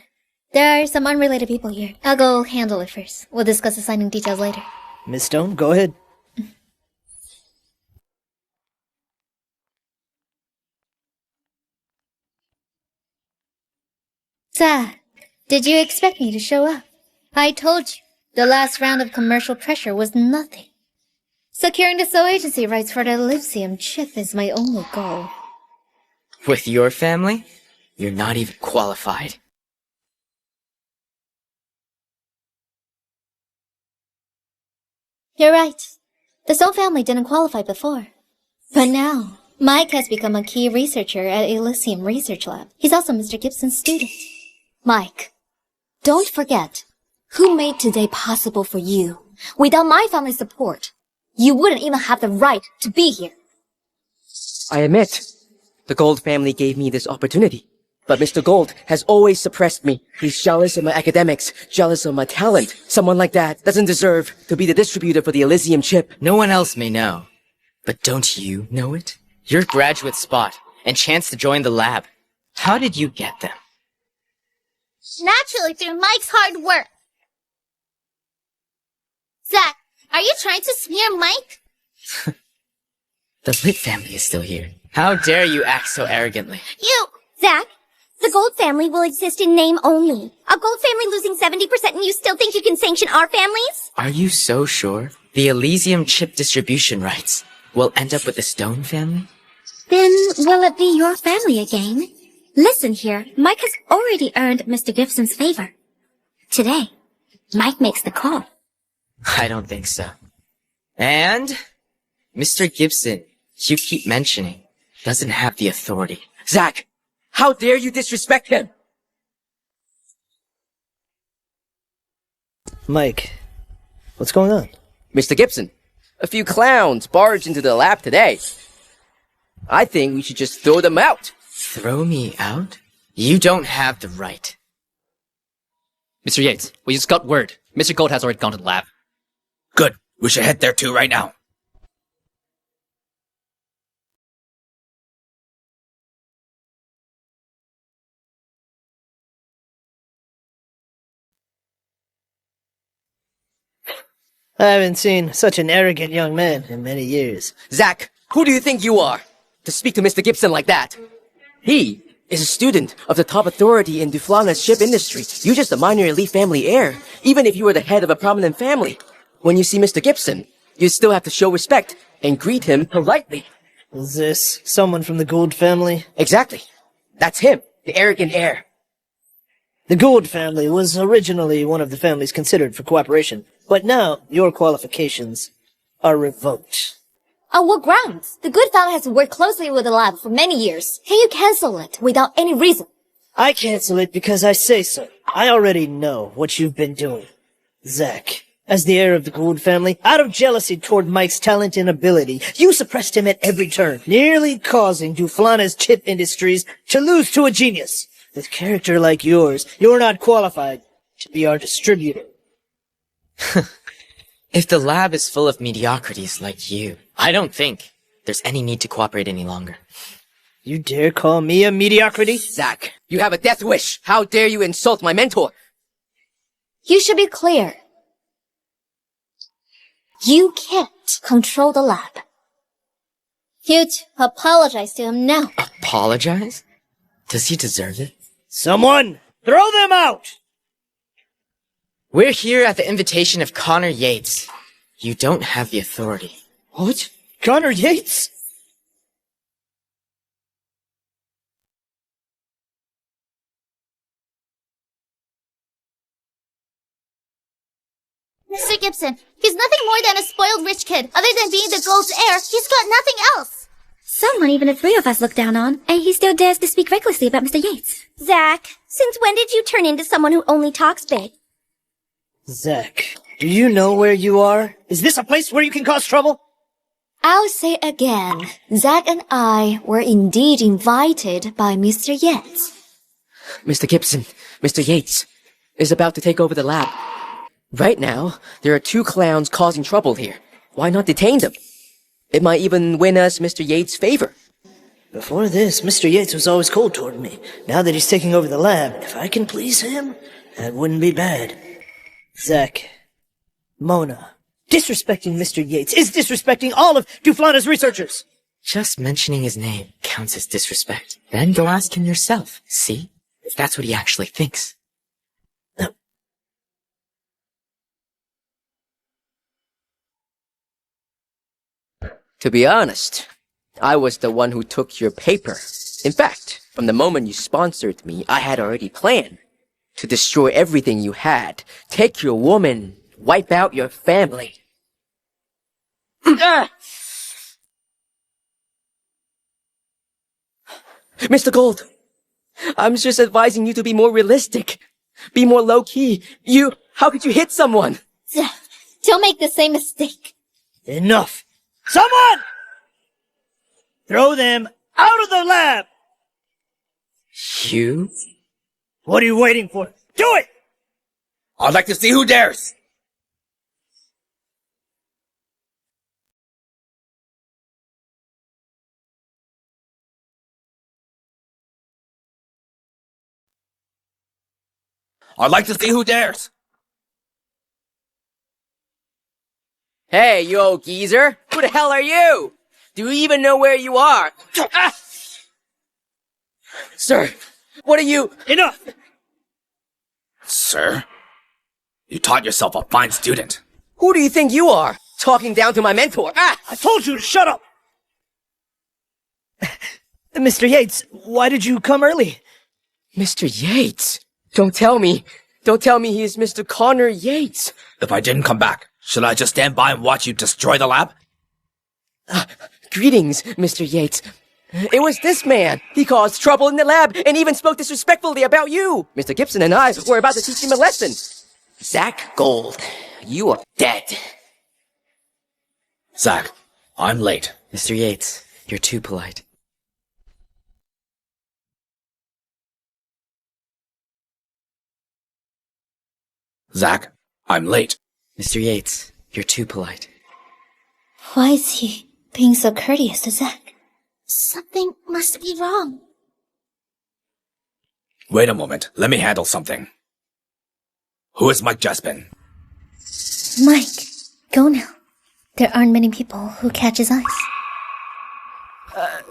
there are some unrelated people here. I'll go handle it first. We'll discuss the signing details later. Miss Stone, go ahead. Zach, Did you expect me to show up? I told you, the last round of commercial pressure was nothing. Securing the sole agency rights for the Elysium chip is my only goal. With your family, you're not even qualified. You're right. The Stone family didn't qualify before. But now, Mike has become a key researcher at Elysium Research Lab. He's also Mr. Gibson's student. Mike, don't forget who made today possible for you. Without my family's support, you wouldn't even have the right to be here. I admit, the Gould family gave me this opportunity. But Mr. Gould has always suppressed me. He's jealous of my academics, jealous of my talent. Someone like that doesn't deserve to be the distributor for the Elysium chip. No one else may know. But don't you know it? Your graduate spot and chance to join the lab. How did you get them? Naturally through Mike's hard work. Zach, are you trying to smear Mike? The Litt family is still here. How dare you act so arrogantly? Zach, the Gould family will exist in name only. A Gould family losing 70% and you still think you can sanction our families? Are you so sure? The Elysium chip distribution rights will end up with the Stone family? Then will it be your family again? Listen here, Mike has already earned Mr. Gibson's favor. Today, Mike makes the call. I don't think so. And Mr. Gibson, you keep mentioning, doesn't have the authority. Zach, how dare you disrespect him? Mike, what's going on? Mr. Gibson, a few clowns barged into the lab today. I think we should just throw them out. Throw me out? You don't have the right. Mr. Yates, we just got word. Mr. Gould has already gone to the lab. Good. We should head there too right now. I haven't seen such an arrogant young man in many years. Zach, who do you think you are to speak to Mr. Gibson like that? He is a student of the top authority in Duflana's ship industry. You're just a minor elite family heir, even if you were the head of a prominent family. When you see Mr. Gibson, you still have to show respect and greet him politely. Is this someone from the Gould family? Exactly. That's him, the arrogant heir. The Gould family was originally one of the families considered for cooperation, but now your qualifications are revoked. On what grounds? The Good family has worked closely with the lab for many years. Can you cancel it without any reason? I cancel it because I say so. I already know what you've been doing. Zach, as the heir of the Gould family, out of jealousy toward Mike's talent and ability, you suppressed him at every turn, nearly causing Duflana's chip industries to lose to a genius. With character like yours, you're not qualified to be our distributor. If the lab is full of mediocrities like you, I don't think there's any need to cooperate any longer. You dare call me a mediocrity? Zach, you have a death wish. How dare you insult my mentor? You should be clear. You can't control the lab. You apologize to him now. Apologize? Does he deserve it? Someone, throw them out! We're here at the invitation of Connor Yates. You don't have the authority. What? Connor Yates? Mr. Gibson, he's nothing more than a spoiled rich kid. Other than being the Gould's heir, he's got nothing else. Someone even the three of us look down on, and he still dares to speak recklessly about Mr. Yates. Zach, since when did you turn into someone who only talks big? Zach, do you know where you are? Is this a place where you can cause trouble? I'll say again, Zach and I were indeed invited by Mr. Yates. Mr. Gibson, Mr. Yates is about to take over the lab. Right now, there are two clowns causing trouble here. Why not detain them? It might even win us Mr. Yates' favor. Before this, Mr. Yates was always cold toward me. Now that he's taking over the lab, if I can please him, that wouldn't be bad. Zach, Mona, disrespecting Mr. Yates is disrespecting all of Duflana's researchers. Just mentioning his name counts as disrespect. Then go ask him yourself, see? If that's what he actually thinks. To be honest, I was the one who took your paper. In fact, from the moment you sponsored me, I had already planned to destroy everything you had, take your woman, wipe out your family. Mr. Gould, I'm just advising you to be more realistic. Be more low-key. How could you hit someone? Don't make the same mistake. Enough! Someone! Throw them out of the lab! You? What are you waiting for? Do it! I'd like to see who dares! I'd like to see who dares! Hey, you old geezer! Who the hell are you? Do you even know where you are? Sir, what are you— Enough! Sir, you taught yourself a fine student. Who do you think you are? Talking down to my mentor. I told you to shut up! Mr. Yates, why did you come early? Mr. Yates? Don't tell me he is Mr. Connor Yates. If I didn't come back, should I just stand by and watch you destroy the lab? Greetings, Mr. Yates. It was this man. He caused trouble in the lab and even spoke disrespectfully about you. Mr. Gibson and I were about to teach him a lesson. Zach Gould, you are dead. Zach, I'm late. Mr. Yates, you're too polite. Zach, I'm late. Mr. Yates, you're too polite. Why is he being so courteous to Zach? Something must be wrong. Wait a moment, let me handle something. Who is Mike Jespin? Mike, go now. There aren't many people who catch his eyes.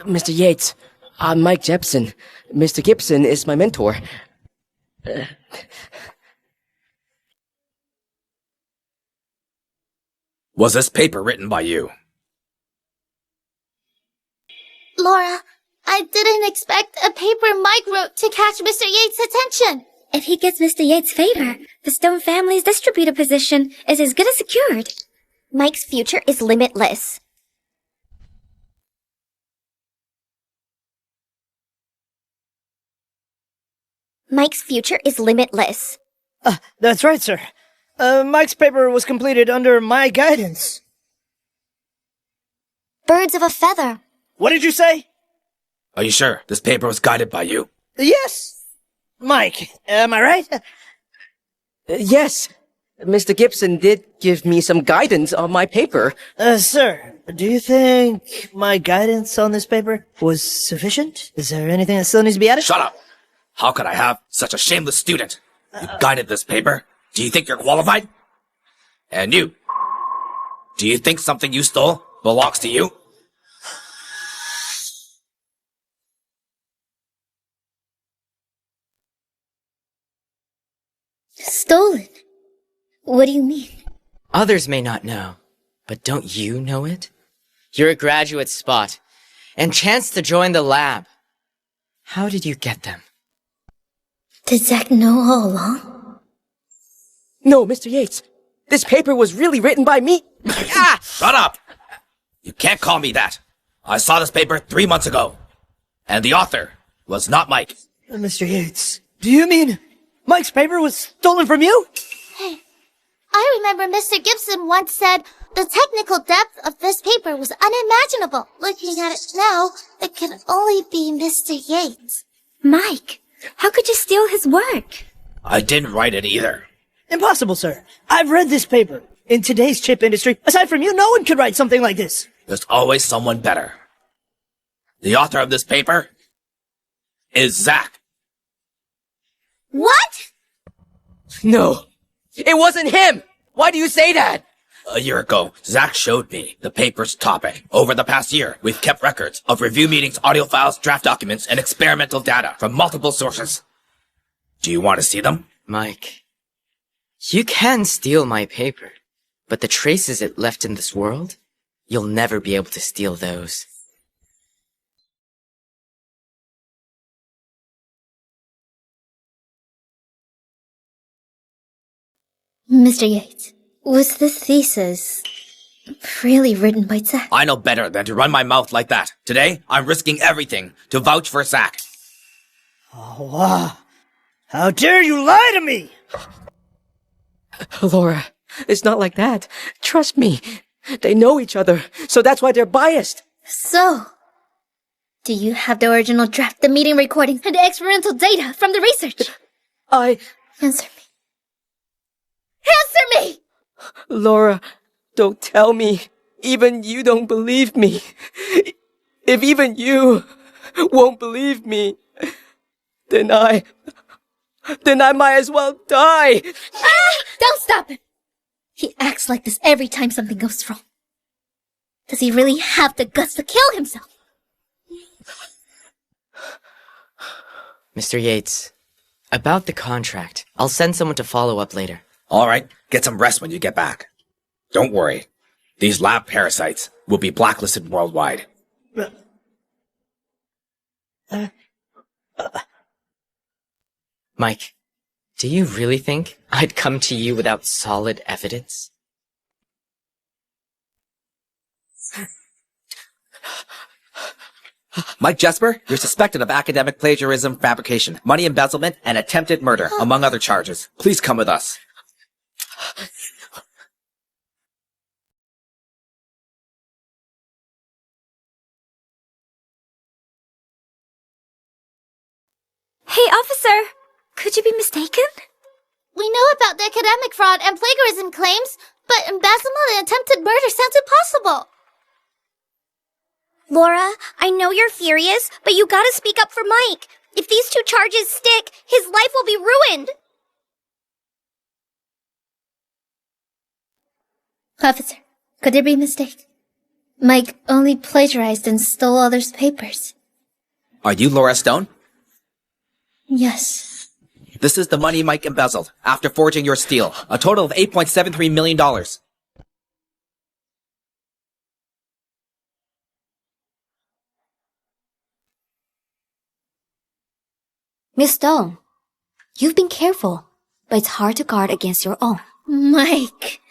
Mr. Yates, I'm Mike Jepson. Mr. Gibson is my mentor. Was this paper written by you? Laura, I didn't expect a paper Mike wrote to catch Mr. Yates' attention. If he gets Mr. Yates' favor, the Stone family's distributor position is as good as secured. Mike's future is limitless. Mike's future is limitless. That's right, sir. Mike's paper was completed under my guidance. Birds of a feather. What did you say? Are you sure this paper was guided by you? Yes. Mike, am I right? Yes. Mr. Gibson did give me some guidance on my paper. Sir, do you think my guidance on this paper was sufficient? Is there anything that still needs to be added? Shut up! How could I have such a shameless student? You guided this paper? Do you think you're qualified? And you? Do you think something you stole belongs to you? Stolen? What do you mean? Others may not know, but don't you know it? You're a graduate spot, and chance to join the lab. How did you get them? Did Zach know all along? No, Mr. Yates. This paper was really written by me. Shut up! You can't call me that. I saw this paper 3 months ago. And the author was not Mike. Mr. Yates, do you mean Mike's paper was stolen from you? Hey, I remember Mr. Gibson once said the technical depth of this paper was unimaginable. Looking at it now, it could only be Mr. Yates. Mike, how could you steal his work? I didn't write it either. Impossible, sir. I've read this paper. In today's chip industry, aside from you, no one could write something like this. There's always someone better. The author of this paper is Zach. What? No, it wasn't him. Why do you say that? A year ago, Zach showed me the paper's topic. Over the past year, we've kept records of review meetings, audio files, draft documents, and experimental data from multiple sources. Do you want to see them? Mike, you can steal my paper, but the traces it left in this world? You'll never be able to steal those. Mr. Yates, was this thesis really written by Zach? I know better than to run my mouth like that. Today, I'm risking everything to vouch for Zach. Oh, wow. How dare you lie to me! Laura, it's not like that. Trust me. They know each other, so that's why they're biased. So, do you have the original draft, the meeting recording, and the experimental data from the research? Answer me. Answer me! Laura, don't tell me. Even you don't believe me. If even you won't believe me, then I might as well die. Don't stop him! He acts like this every time something goes wrong. Does he really have the guts to kill himself? Mr. Yates, about the contract, I'll send someone to follow up later. All right, get some rest when you get back. Don't worry. These lab parasites will be blacklisted worldwide. Mike, do you really think I'd come to you without solid evidence? Mike Jesper, you're suspected of academic plagiarism, fabrication, money embezzlement, and attempted murder, among other charges. Please come with us. Hey, officer! Could you be mistaken? We know about the academic fraud and plagiarism claims, but embezzlement and attempted murder sounds impossible. Laura, I know you're furious, but you gotta speak up for Mike. If these two charges stick, his life will be ruined. Officer, could there be a mistake? Mike only plagiarized and stole others' papers. Are you Laura Stone? Yes. This is the money Mike embezzled after forging your steal, a total of $8.73 million. Miss Stone, you've been careful, but it's hard to guard against your own. Mike!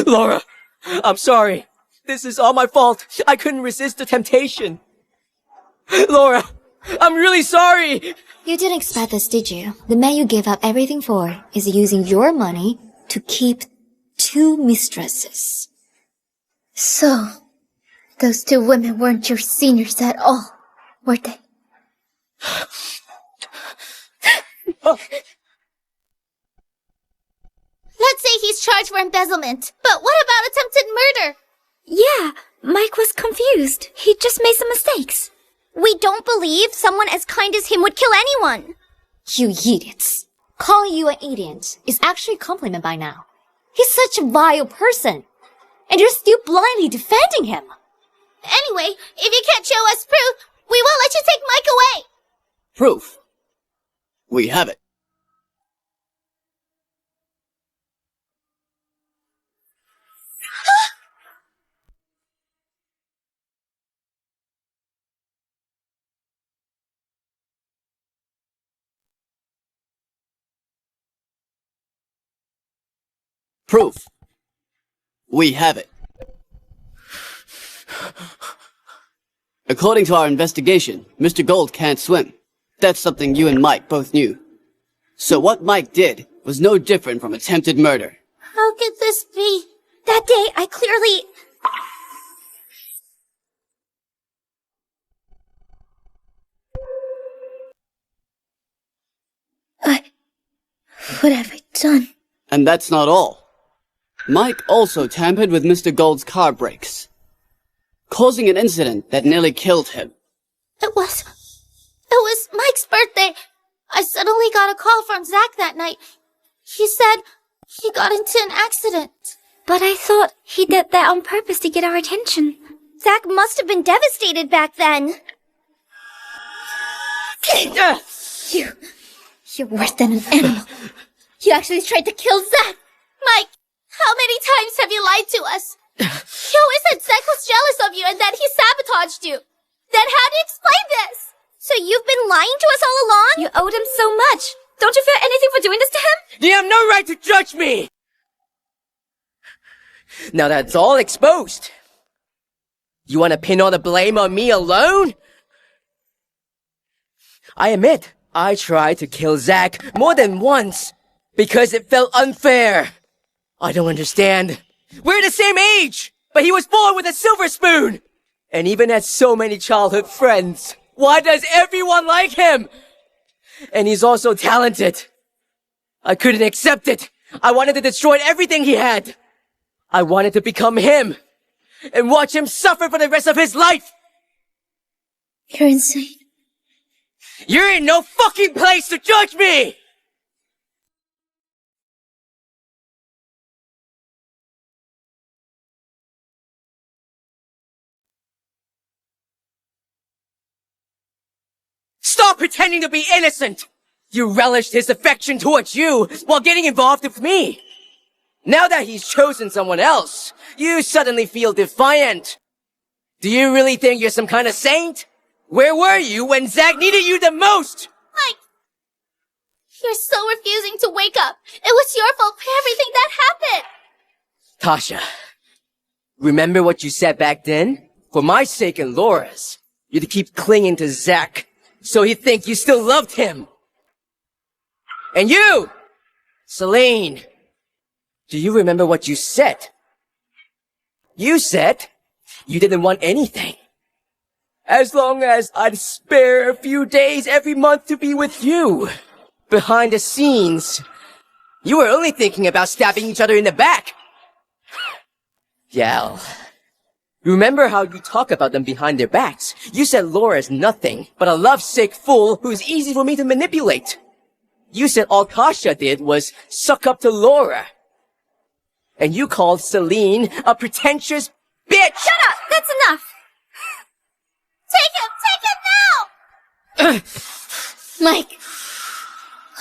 Laura, I'm sorry. This is all my fault. I couldn't resist the temptation. Laura, I'm really sorry. You didn't expect this, did you? The man you gave up everything for is using your money to keep 2 mistresses. So, those 2 women weren't your seniors at all, were they? Let's say he's charged for embezzlement, but what about attempted murder? Yeah, Mike was confused. He just made some mistakes. We don't believe someone as kind as him would kill anyone. You idiots. Calling you an idiot is actually a compliment by now. He's such a vile person. And you're still blindly defending him. Anyway, if you can't show us proof, we won't let you take Mike away. Proof. We have it. Proof. We have it. According to our investigation, Mr. Gould can't swim. That's something you and Mike both knew. So what Mike did was no different from attempted murder. How could this be? That day, I clearly... What have I done? And that's not all. Mike also tampered with Mr. Gould's car brakes, causing an incident that nearly killed him. It was Mike's birthday. I suddenly got a call from Zach that night. He said he got into an accident. But I thought he did that on purpose to get our attention. Zach must have been devastated back then. You're worse than an animal. You actually tried to kill Zach. Mike, how many times have you lied to us? You said Zach was jealous of you and that he sabotaged you. Then how do you explain this? So you've been lying to us all along? You owed him so much. Don't you feel anything for doing this to him? You have no right to judge me! Now that's all exposed. You want to pin all the blame on me alone? I admit, I tried to kill Zach more than once because it felt unfair. I don't understand. We're the same age, but he was born with a silver spoon and even had so many childhood friends. Why does everyone like him? And he's also talented. I couldn't accept it. I wanted to destroy everything he had. I wanted to become him and watch him suffer for the rest of his life. You're insane. You're in no fucking place to judge me! Stop pretending to be innocent! You relished his affection towards you while getting involved with me. Now that he's chosen someone else, you suddenly feel defiant. Do you really think you're some kind of saint? Where were you when Zach needed you the most? Mike! You're still refusing to wake up. It was your fault for everything that happened. Tasha, remember what you said back then? For my sake and Laura's, you'd keep clinging to Zach so he'd think you still loved him. And you, Celine, do you remember what you said? You said you didn't want anything. As long as I'd spare a few days every month to be with you. Behind the scenes, you were only thinking about stabbing each other in the back. Yael, remember how you talk about them behind their backs? You said Laura's nothing but a lovesick fool who's easy for me to manipulate. You said all Tasha did was suck up to Laura. And you called Celine a pretentious bitch! Shut up! That's enough! Take him! Take him now! Mike,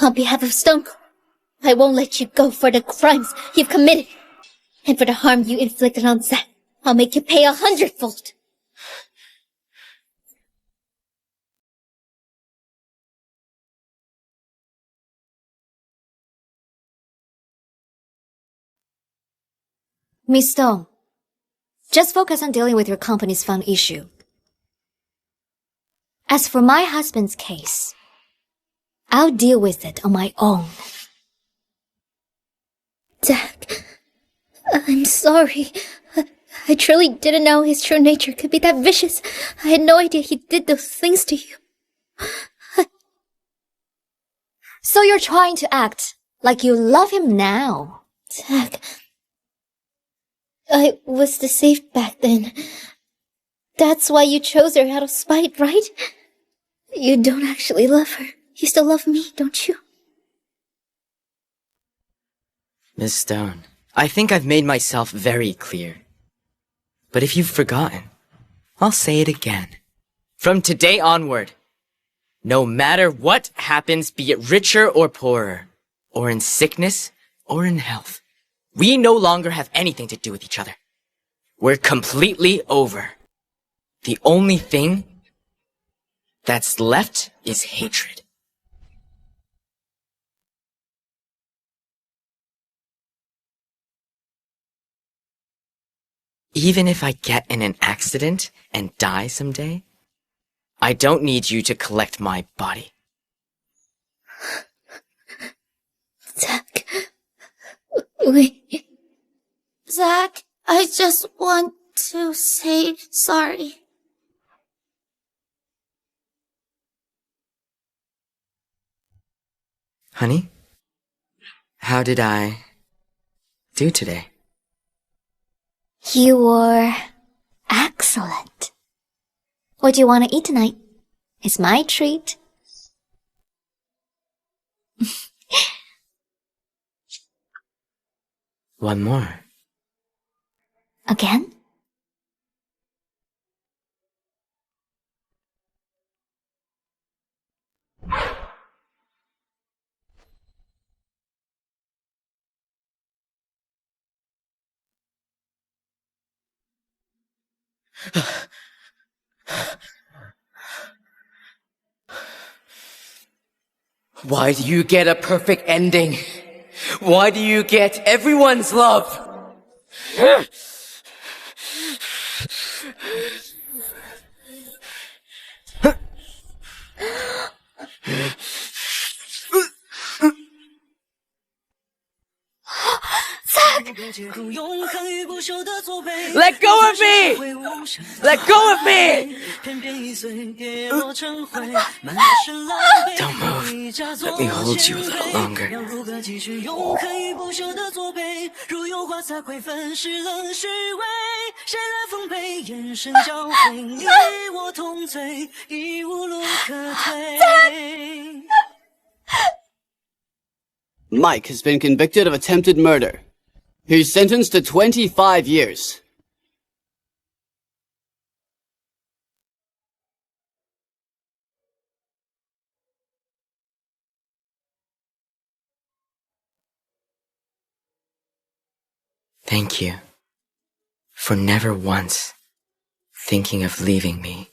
on behalf of Stone, I won't let you go for the crimes you've committed. And for the harm you inflicted on Zach, I'll make you pay 100-fold. Miss Stone, just focus on dealing with your company's fund issue. As for my husband's case, I'll deal with it on my own. Zach, I'm sorry. I truly didn't know his true nature could be that vicious. I had no idea he did those things to you. So you're trying to act like you love him now. Zach, I was deceived back then. That's why you chose her out of spite, right? You don't actually love her. You still love me, don't you? Miss Stone, I think I've made myself very clear. But if you've forgotten, I'll say it again. From today onward, no matter what happens, be it richer or poorer, or in sickness or in health, we no longer have anything to do with each other. We're completely over. The only thing that's left is hatred. Even if I get in an accident and die someday, I don't need you to collect my body. Zach, wait. Zach, I just want to say sorry. Honey, how did I do today? You were excellent. What do you want to eat tonight? It's my treat. One more. Again? Why do you get a perfect ending? Why do you get everyone's love? Let go of me! Let go of me! Don't move. Let me hold you a little longer. Mike has been convicted of attempted murder. He's sentenced to 25 years. Thank you for never once thinking of leaving me.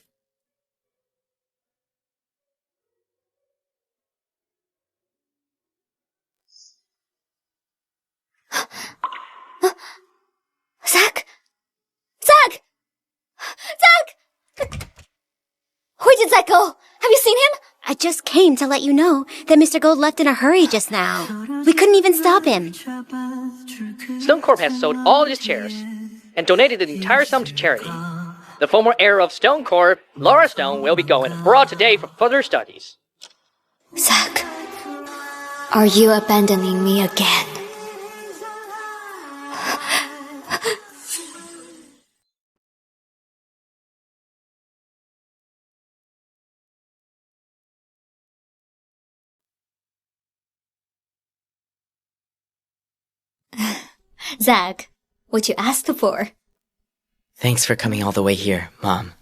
Zach! Zach! Zach! Where did Zach go? Have you seen him? I just came to let you know that Mr. Gould left in a hurry just now. We couldn't even stop him. Stone Corp has sold all its shares and donated the entire sum to charity. The former heir of Stone Corp, Laura Stone, will be going abroad today for further studies. Zach, are you abandoning me again? Zach, what you asked for? Thanks for coming all the way here, Mom.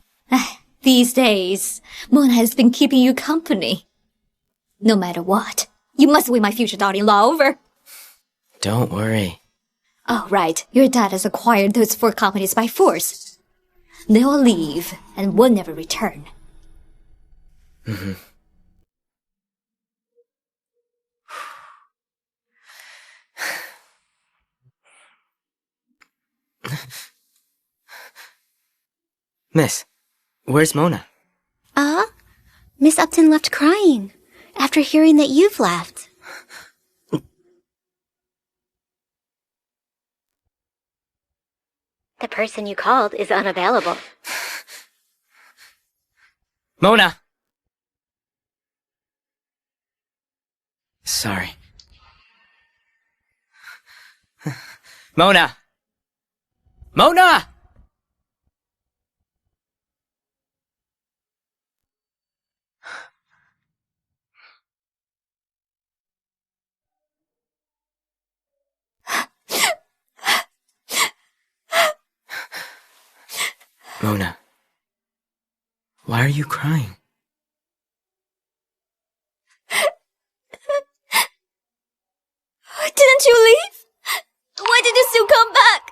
These days, Mona has been keeping you company. No matter what, you must win my future daughter-in-law over. Don't worry. Oh, right. Your dad has acquired those 4 companies by force. They'll leave and will never return. Mm-hmm. Miss, where's Mona? Miss Upton left crying after hearing that you've left. The person you called is unavailable. Mona! Sorry. Mona! Mona! Mona, why are you crying? Didn't you leave? Why did you still come back?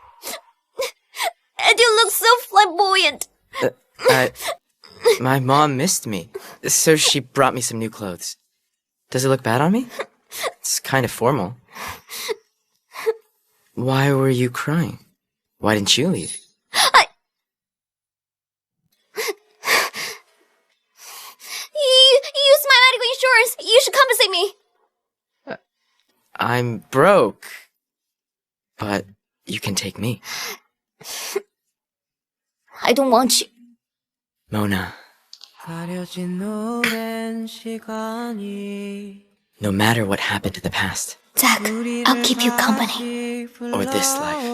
And you look so flamboyant. My mom missed me, so she brought me some new clothes. Does it look bad on me? It's kind of formal. Why were you crying? Why didn't you leave? You used my medical insurance. You should compensate me. I'm broke, but you can take me. I don't want you. Mona. No matter what happened to the past. Zach, I'll keep you company. Or this life.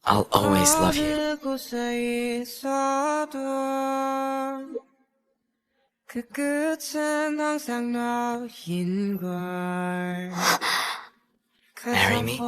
I'll always love you. Marry me?